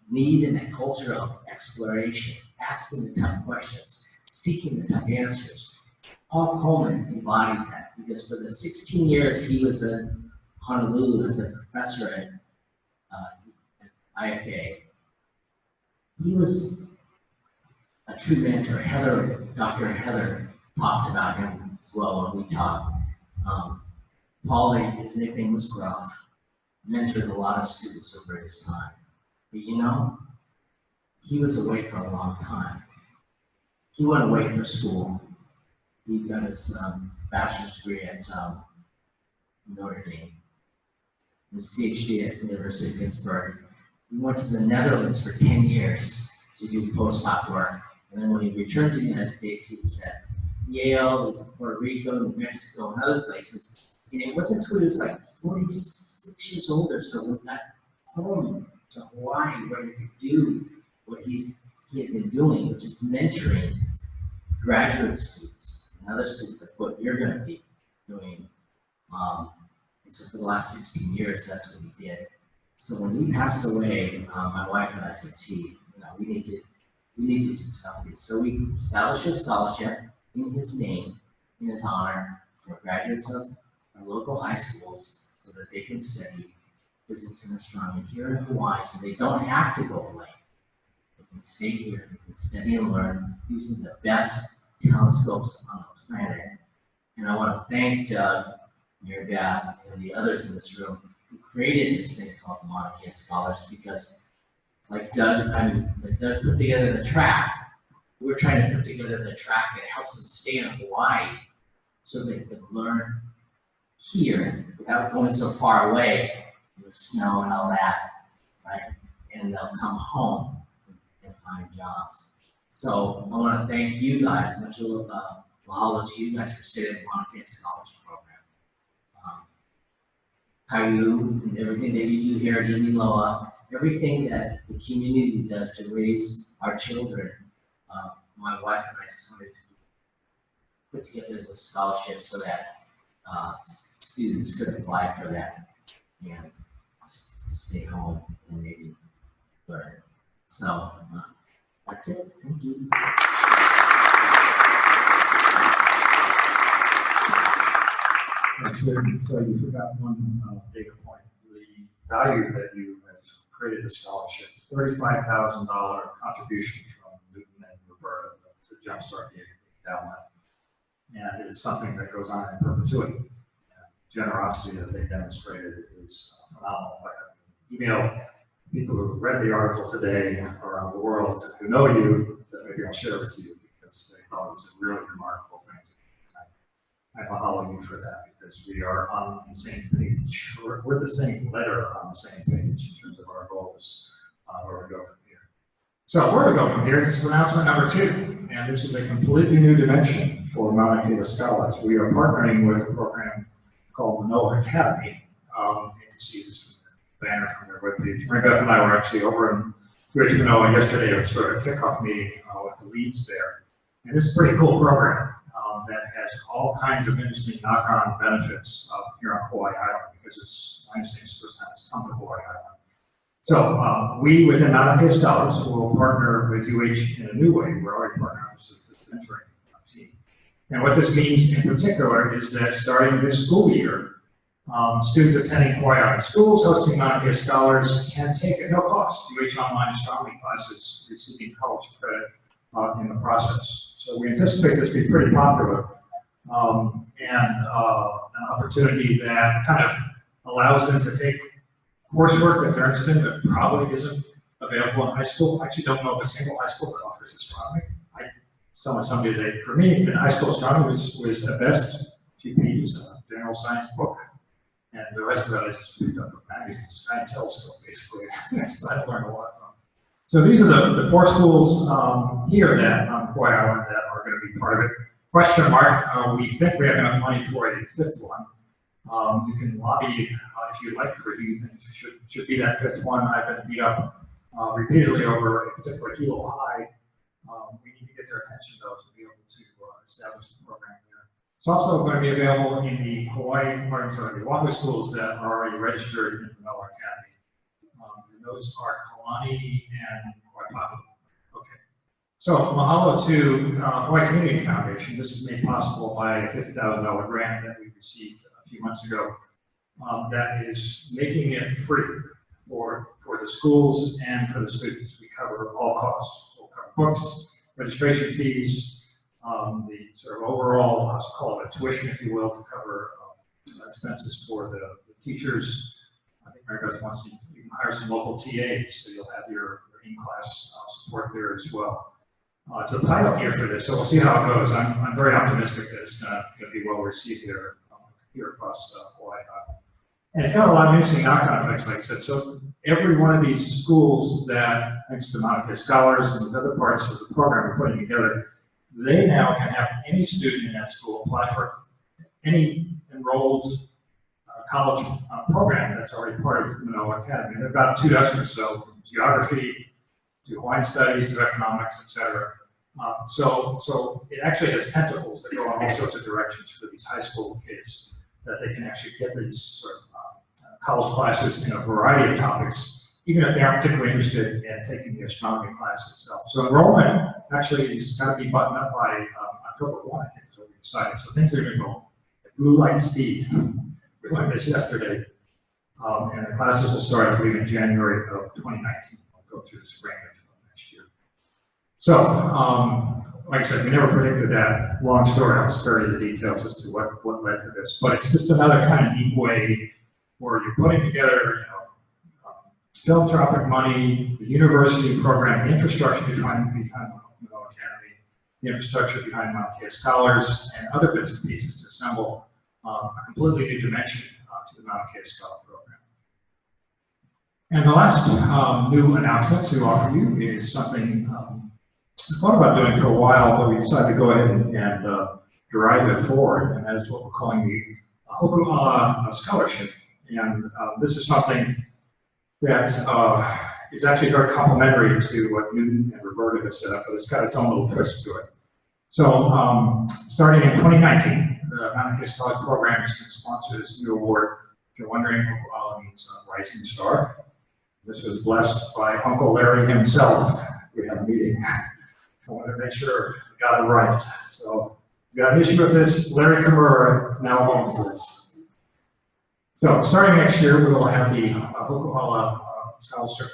S12: need and that culture of exploration, asking the tough questions, seeking the tough answers. Paul Coleman embodied that because for the 16 years he was in Honolulu as a professor at IFA, he was a true mentor. Dr. Heather talks about him as well when we talk. Paul, his nickname was Gruff, mentored a lot of students over his time. But you know, he was away for a long time. He went away for school. He got his bachelor's degree at Notre Dame. His PhD at the University of Pittsburgh. He went to the Netherlands for 10 years to do postdoc work. And then when he returned to the United States, he was at Yale, he was in Puerto Rico, New Mexico, and other places. And it wasn't until he was like 46 years old or so when he got home to Hawaii where he could do what he had been doing, which is mentoring graduate students and other students like what you're going to be doing. And so for the last 16 years, that's what he did. So when he passed away, my wife and I said, gee, we need to do something. So we established a scholarship in his name, in his honor, for graduates of our local high schools so that they can study physics and astronomy here in Hawaii, so they don't have to go away. They can stay here, they can study and learn using the best telescopes on the planet. And I want to thank Doug, Mary Beth, and the others in this room who created this thing called Maunakea Scholars, because like Doug put together the track, we're trying to put together the track that helps them stay in Hawaii so they can learn here without going so far away with snow and all that, right? And they'll come home and find jobs. So I want to thank you guys, much mahalo to you guys for setting the Maunakea Scholars Program. Caillou and everything that you do here at Imiloa, everything that the community does to raise our children. My wife and I just wanted to put together the scholarship so that students could apply for that and stay home and maybe learn. So that's it. Thank you.
S5: So you forgot one data point. The value that you have created the scholarship is $35,000 contribution from Newton and Roberta to jumpstart the endowment. And it is something that goes on in perpetuity. Generosity that they demonstrated is phenomenal. I email people who read the article today around the world who know you, that maybe I'll share with you because they thought it was a really remarkable thing. I mahalo you for that because we are on the same page. We're the same letter on the same page in terms of our goals, where we go from here. So where we go from here, this is announcement number 2, and this is a completely new dimension for Maunakea Scholars. We are partnering with a program called Manoa Academy. You can see this banner from their webpage. Mary Beth and I were actually over in Greater Manoa yesterday at sort of a kickoff meeting with the leads there. And this is a pretty cool program that has all kinds of interesting knock-on benefits here on Hawaii Island because it's, I understand, it's the first time it's come to Hawaii Island. So we within Maunakea Scholars will partner with UH in a new way. We're already partnering with the mentoring team. And what this means in particular is that starting this school year, students attending Hawaii Island schools hosting Maunakea Scholars can take at no cost UH online astronomy classes, receiving college credit in the process. So we anticipate this to be pretty popular and an opportunity that kind of allows them to take coursework that they're interested in that probably isn't available in high school. I actually don't know of a single high school that offers astronomy. I was telling somebody that for me, in high school astronomy was at best 2 pages of a general science book, and the rest of it I just picked up from magazines, Sky and Telescope, basically. That's what I learned a lot from. So these are the 4 schools here that on Hawaii Island that are going to be part of it. Question mark, we think we have enough money for a 5th one. You can lobby if you like for who you think should be that 5th one. I've been beat up repeatedly over a particular Hilo High. We need to get their attention though to be able to establish the program there. It's also going to be available in the the Oahu schools that are already registered in the Manoa Academy. And those are Kalani and Waipahu. Okay. So mahalo to Hawaii Community Foundation. This is made possible by a $50,000 grant that we received a few months ago that is making it free for the schools and for the students. We cover all costs. We'll cover books, registration fees, the sort of overall, let's call it a tuition, if you will, to cover expenses for the teachers. I think Mary Beth wants to even hire some local TAs, so you'll have your in-class support there as well. It's a pilot year for this, so we'll see how it goes. I'm very optimistic that it's going to be well received there. here across Hawaii. And it's got a lot of interesting knock-on effects, like I said. So every one of these schools that, thanks to Maunakea Scholars and these other parts of the program we're putting together, they now can have any student in that school apply for any enrolled college program that's already part of Manoa Academy. And there are about 2 dozen or so, from geography to Hawaiian studies to economics, etc. So it actually has tentacles that go in all sorts of directions for these high school kids, that they can actually get these sort of college classes in a variety of topics, even if they aren't particularly interested in taking the astronomy class itself. So enrollment actually has got to be buttoned up by October 1, I think is what we decided. So things are going to go at blue light speed. We learned this yesterday, and the classes will start, I believe, in January of 2019. We'll go through the spring of next year. So, like I said, we never predicted that. Long story, I'll spare you the details as to what led to this. But it's just another kind of neat way where you're putting together, philanthropic money, the university program, the infrastructure behind Manoa Academy, the infrastructure behind Maunakea Scholars, and other bits and pieces to assemble a completely new dimension to the Maunakea Scholar program. And the last new announcement to offer you is something I thought about doing for a while, but we decided to go ahead and drive it forward, and that is what we're calling the Hokunani Scholarship. And this is something that is actually very complementary to what Newton and Roberta have set up, but it's got its own little twist to it. So starting in 2019, the Maunakea Scholars program is going to sponsor this new award. If you're wondering, Hokunani means Rising Star. This was blessed by Uncle Larry himself. We had a meeting. I wanted to make sure we got it right. So if you got an issue with this, Larry Kimura now owns this. So starting next year, we will have the Hokunani Scholarship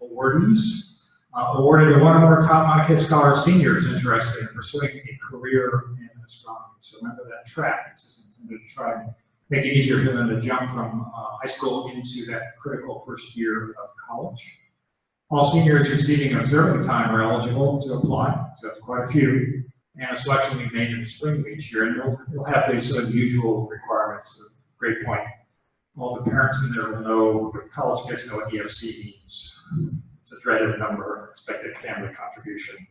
S5: awardees awarded to one or more top Maunakea Scholar seniors interested in pursuing a career in astronomy. So remember that track. This is intended to try and make it easier for them to jump from high school into that critical first year of college. All seniors receiving observing time are eligible to apply, so that's quite a few, and a selection will be made in the spring of each year, and you'll have the sort of usual requirements. Great point. All the parents in there will know, with college kids, know what EFC means. It's a dreaded number, expected family contribution.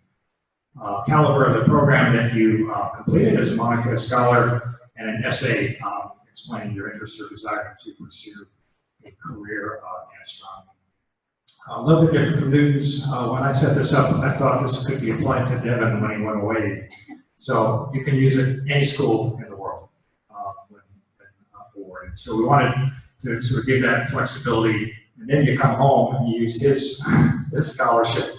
S5: Caliber of the program that you completed as a Maunakea Scholar, and an essay explaining your interest or desire to pursue a career in astronomy. A little bit different from Newton's. When I set this up, I thought this could be applied to Devin when he went away. So you can use it any school in the world when awarded. So we wanted to sort of give that flexibility, and then you come home and you use his scholarship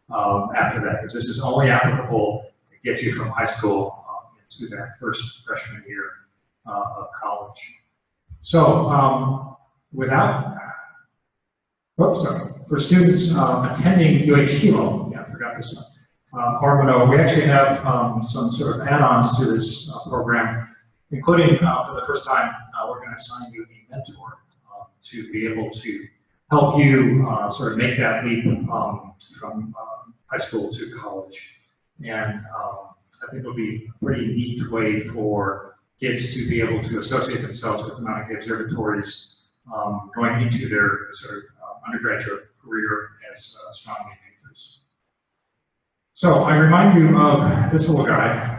S5: after that, because this is only applicable to get you from high school into that first freshman year of college. So for students attending UH Hilo, yeah, I forgot this one, or Manoa, we actually have some sort of add-ons to this program, including for the first time, we're going to assign you a mentor to be able to help you sort of make that leap from high school to college. And I think it'll be a pretty neat way for kids to be able to associate themselves with the Maunakea observatories going into their sort of undergraduate career as astronomy majors. So I remind you of this little guy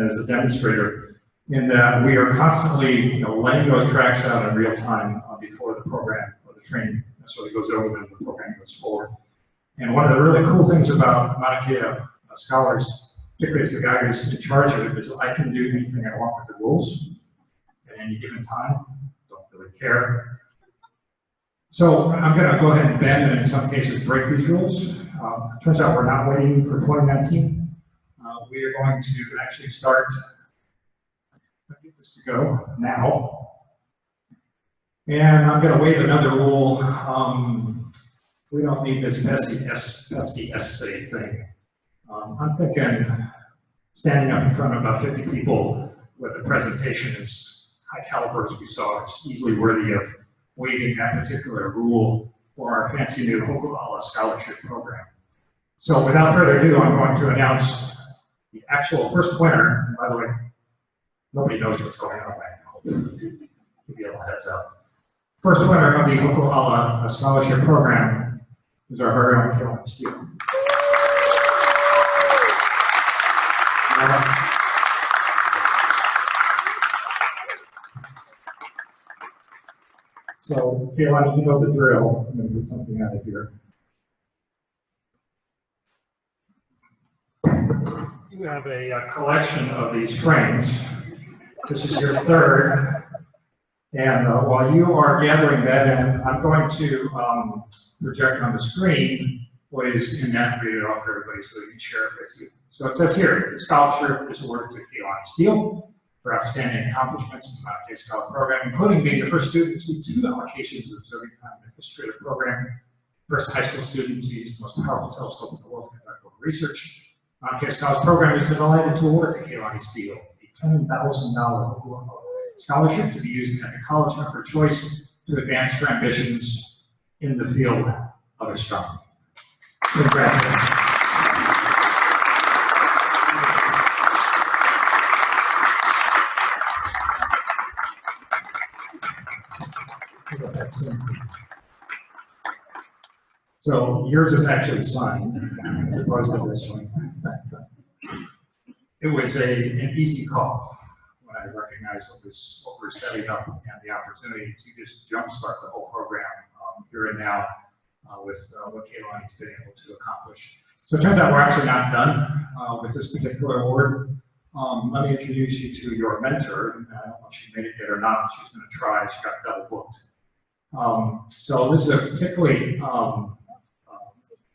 S5: as a demonstrator, in that we are constantly laying those tracks out in real time before the program or the training necessarily goes over them, the program goes forward. And one of the really cool things about Maunakea Scholars, particularly as the guy who's in charge of it, is I can do anything I want with the rules at any given time. Don't really care. So I'm going to go ahead and bend and in some cases break these rules. Turns out we're not waiting for 2019. We are going to actually start, get this to go now. And I'm going to waive another rule. We don't need this pesky essay thing. I'm thinking standing up in front of about 50 people with a presentation as high caliber as we saw is easily worthy of waiving that particular rule for our fancy new Hokunani Scholarship program. So without further ado, I'm going to announce the actual first winner. By the way, nobody knows what's going on right now. Give you a heads up. First winner of the Hokunani Scholarship Program is our very own Keilani Steele. So, Keilani, you know the drill. I'm going to get something out of here. You have a collection of these frames. This is your third. And while you are gathering that in, I'm going to project on the screen what is in that, read it off for everybody so you can share it with you. So it says here, the scholarship is awarded to Keilani Steele for outstanding accomplishments in the Maunakea Scholar Program, including being the first student to receive 2 allocations of observing time in the history of the program, first high school student to use the most powerful telescope in the world to conduct research. Maunakea Scholars Program is delighted to award to Keilani Steele a $10,000 scholarship to be used at the college of her choice to advance her ambitions in the field of astronomy. Congratulations. So yours is actually signed, as opposed to this one. It was an easy call when I recognized what we're setting up and the opportunity to just jumpstart the whole program here and now with what Keilani's been able to accomplish. So it turns out we're actually not done with this particular award. Let me introduce you to your mentor. I don't know if she made it yet or not. She's going to try. She got double booked. So this is a particularly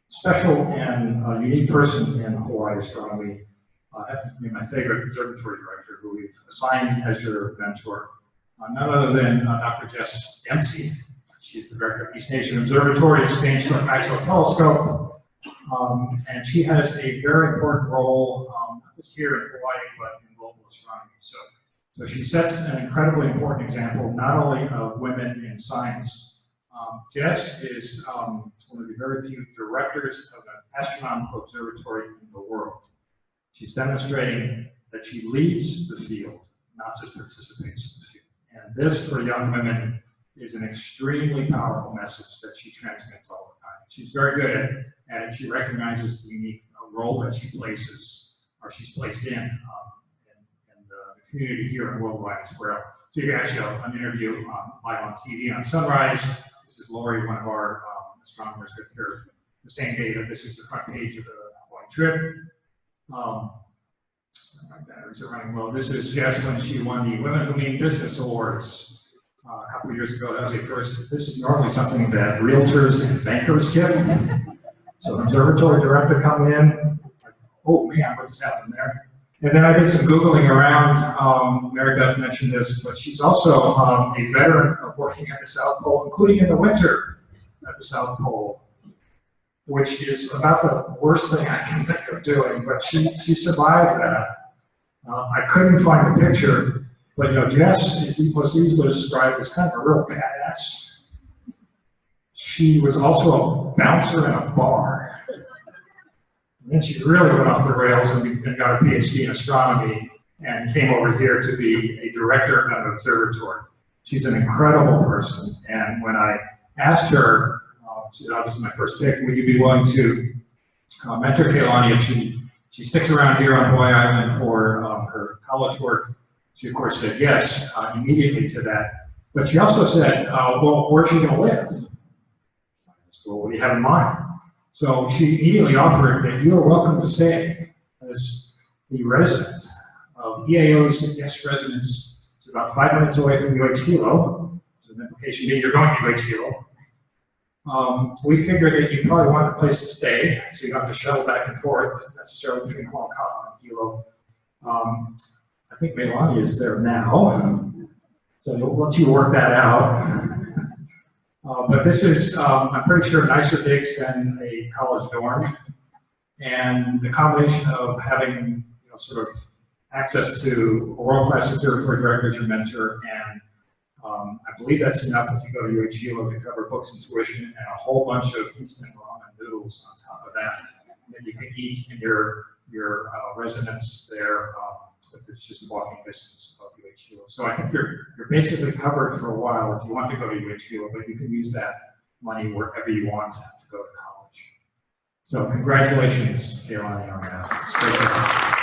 S5: special and unique person in Hawaii astronomy. Has to be my favorite observatory director who we've assigned as your mentor. None other than Dr. Jess Dempsey. She's the director of East Asian Observatory's Spain Maxwell Telescope. And she has a very important role, not just here in Hawaii, but in global astronomy. So she sets an incredibly important example, not only of women in science. Jess is one of the very few directors of an astronomical observatory in the world. She's demonstrating that she leads the field, not just participates in the field. And this, for young women, is an extremely powerful message that she transmits all the time. She's very good at it. She recognizes the unique role that she places, or she's placed in the community here and worldwide as well. So you can actually have an interview live on TV on Sunrise. This is Lori, one of our astronomers with her the same day that this was the front page of the Hawaii trip. My batteries are running low. This is Jess when she won the Women Who Mean Business Awards a couple of years ago. That was a first. This is normally something that realtors and bankers get. So the observatory director come in, like, oh man, what just happened there? And then I did some Googling around. Mary Beth mentioned this, but she's also a veteran of working at the South Pole, including in the winter at the South Pole, which is about the worst thing I can think of doing, but she survived that. I couldn't find a picture, but you know, Jess is most easily described as kind of a real badass. She was also a bouncer in a bar. And then she really went off the rails and got a PhD in astronomy and came over here to be a director of an observatory. She's an incredible person, and when I asked her, she said, this is my first pick, would you be willing to mentor Keilani if she sticks around here on Hawaii Island for her college work? She, of course, said yes immediately to that. But she also said, well, where's she going to live? So what do you have in mind? So she immediately offered that you are welcome to stay as the resident of EAO's guest residence. It's about 5 minutes away from UH Hilo. So the implication being you're going to UH Hilo. We figured that you probably wanted a place to stay, so you don't have to shuttle back and forth necessarily between Honokaʻa and Hilo. I think Melania is there now, so we'll let you work that out. But this is, I'm pretty sure, nicer digs than a college dorm, and the combination of having, you know, sort of access to a world-class observatory director as your mentor, and I believe that's enough if you go to UH Hilo to cover books and tuition and a whole bunch of instant ramen noodles on top of that that you can eat in your residence there but it's just walking distance of UH-Hilo. So I think you're basically covered for a while if you want to go to UH-Hilo, but you can use that money wherever you want to go to college. So congratulations, Keilani, on that. It's great job.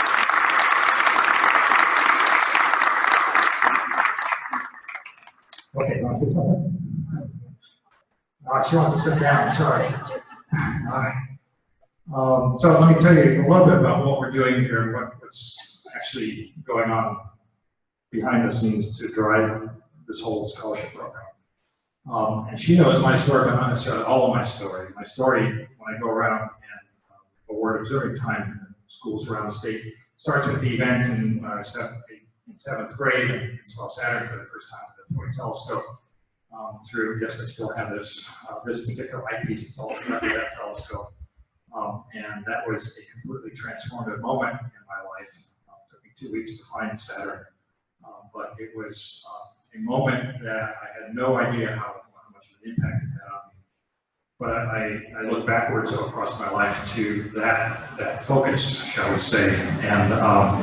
S5: Okay, you want to say something? She wants to sit down, sorry. All right. So let me tell you a little bit about what we're doing here, what's actually going on behind the scenes to drive this whole scholarship program. And she knows my story, but not necessarily all of my story. My story, when I go around and award observing time in schools around the state, starts with the event in seventh grade, and saw Saturn for the first time with the Toy telescope. Through, yes, I still have this particular eyepiece. It's all through that telescope. And that was a completely transformative moment in my life. It took me 2 weeks to find Saturn, but it was a moment that I had no idea how much of an impact it had on me. But I look backwards across my life to that focus, shall we say, and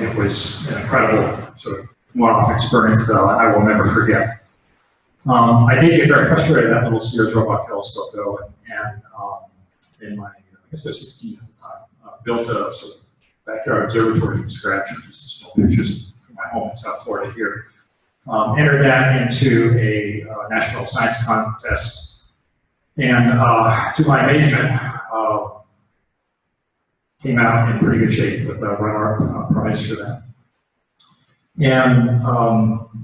S5: it was an incredible sort of one-off experience that I will never forget. I did get very frustrated at that little Sears robot telescope, though, and in my, I guess I was 16 at the time, built a sort of backyard observatory from scratch, which is small pictures from my home in South Florida here. Entered that into a national science contest, and to my amazement, came out in pretty good shape with a runner-up prize for that. And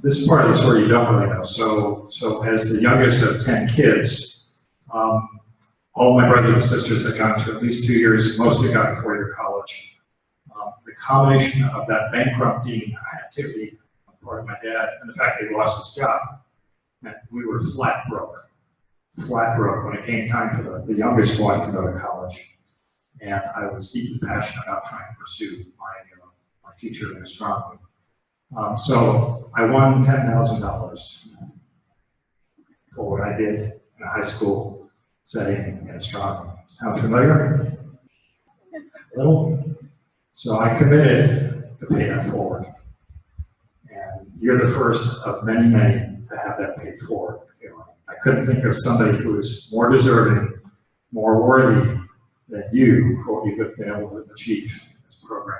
S5: this is part of the story you don't really know. So as the youngest of 10 kids, all my brothers and sisters had gone to at least 2 years, most had gotten 4-year college. The combination of that bankrupting activity on the part of my dad and the fact that he lost his job meant we were flat broke when it came time for the youngest one to go to college. And I was deeply passionate about trying to pursue my future in astronomy. So I won $10,000 for what I did in a high school setting in astronomy. Sound familiar? A little? So I committed to pay that forward. And you're the first of many, many to have that paid forward. I couldn't think of somebody who is more deserving, more worthy than you for what you've been able to achieve in this program.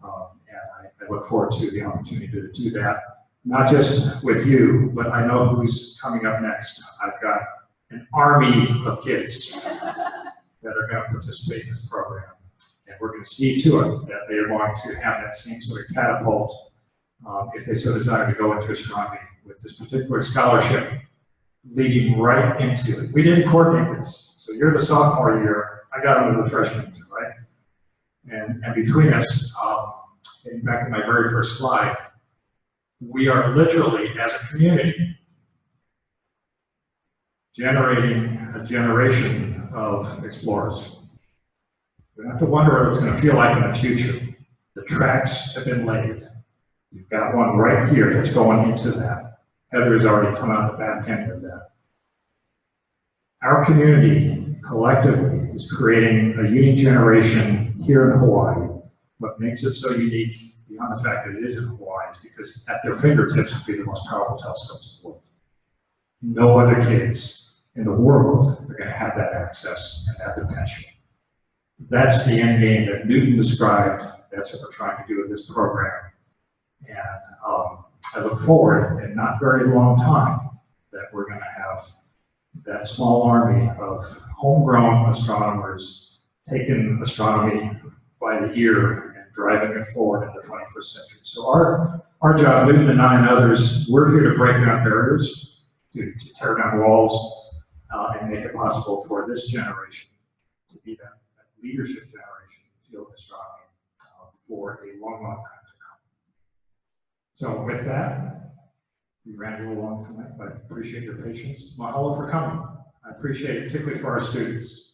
S5: And I look forward to the opportunity to do that, not just with you, but I know who's coming up next. I've got an army of kids that are going to participate in this program. And we're going to see to it that they are going to have that same sort of catapult, if they so desire to go into astronomy with this particular scholarship, leading right into it. We didn't coordinate this. So you're the sophomore year, I got into the freshman year, right? And between us, getting back to my very first slide, we are literally, as a community, generating a generation of explorers. We don't have to wonder what it's going to feel like in the future. The tracks have been laid. You've got one right here that's going into that. Heather has already come out the back end of that. Our community, collectively, is creating a unique generation here in Hawaii. What makes it so unique, beyond the fact that it is in Hawaii, is because at their fingertips will be the most powerful telescopes in the world. No other kids in the world are going to have that access and that potential. That's the end game that Newton described. That's what we're trying to do with this program. And I look forward in not very long time that we're going to have that small army of homegrown astronomers taking astronomy by the ear and driving it forward in the 21st century. So our job, Newton and I and others, we're here to break down barriers, to tear down walls, and make it possible for this generation to be that leadership generation in the field of astronomy for a long, long time to come. So with that, we ran a little long tonight, but I appreciate your patience. Mahalo for coming. I appreciate it, particularly for our students.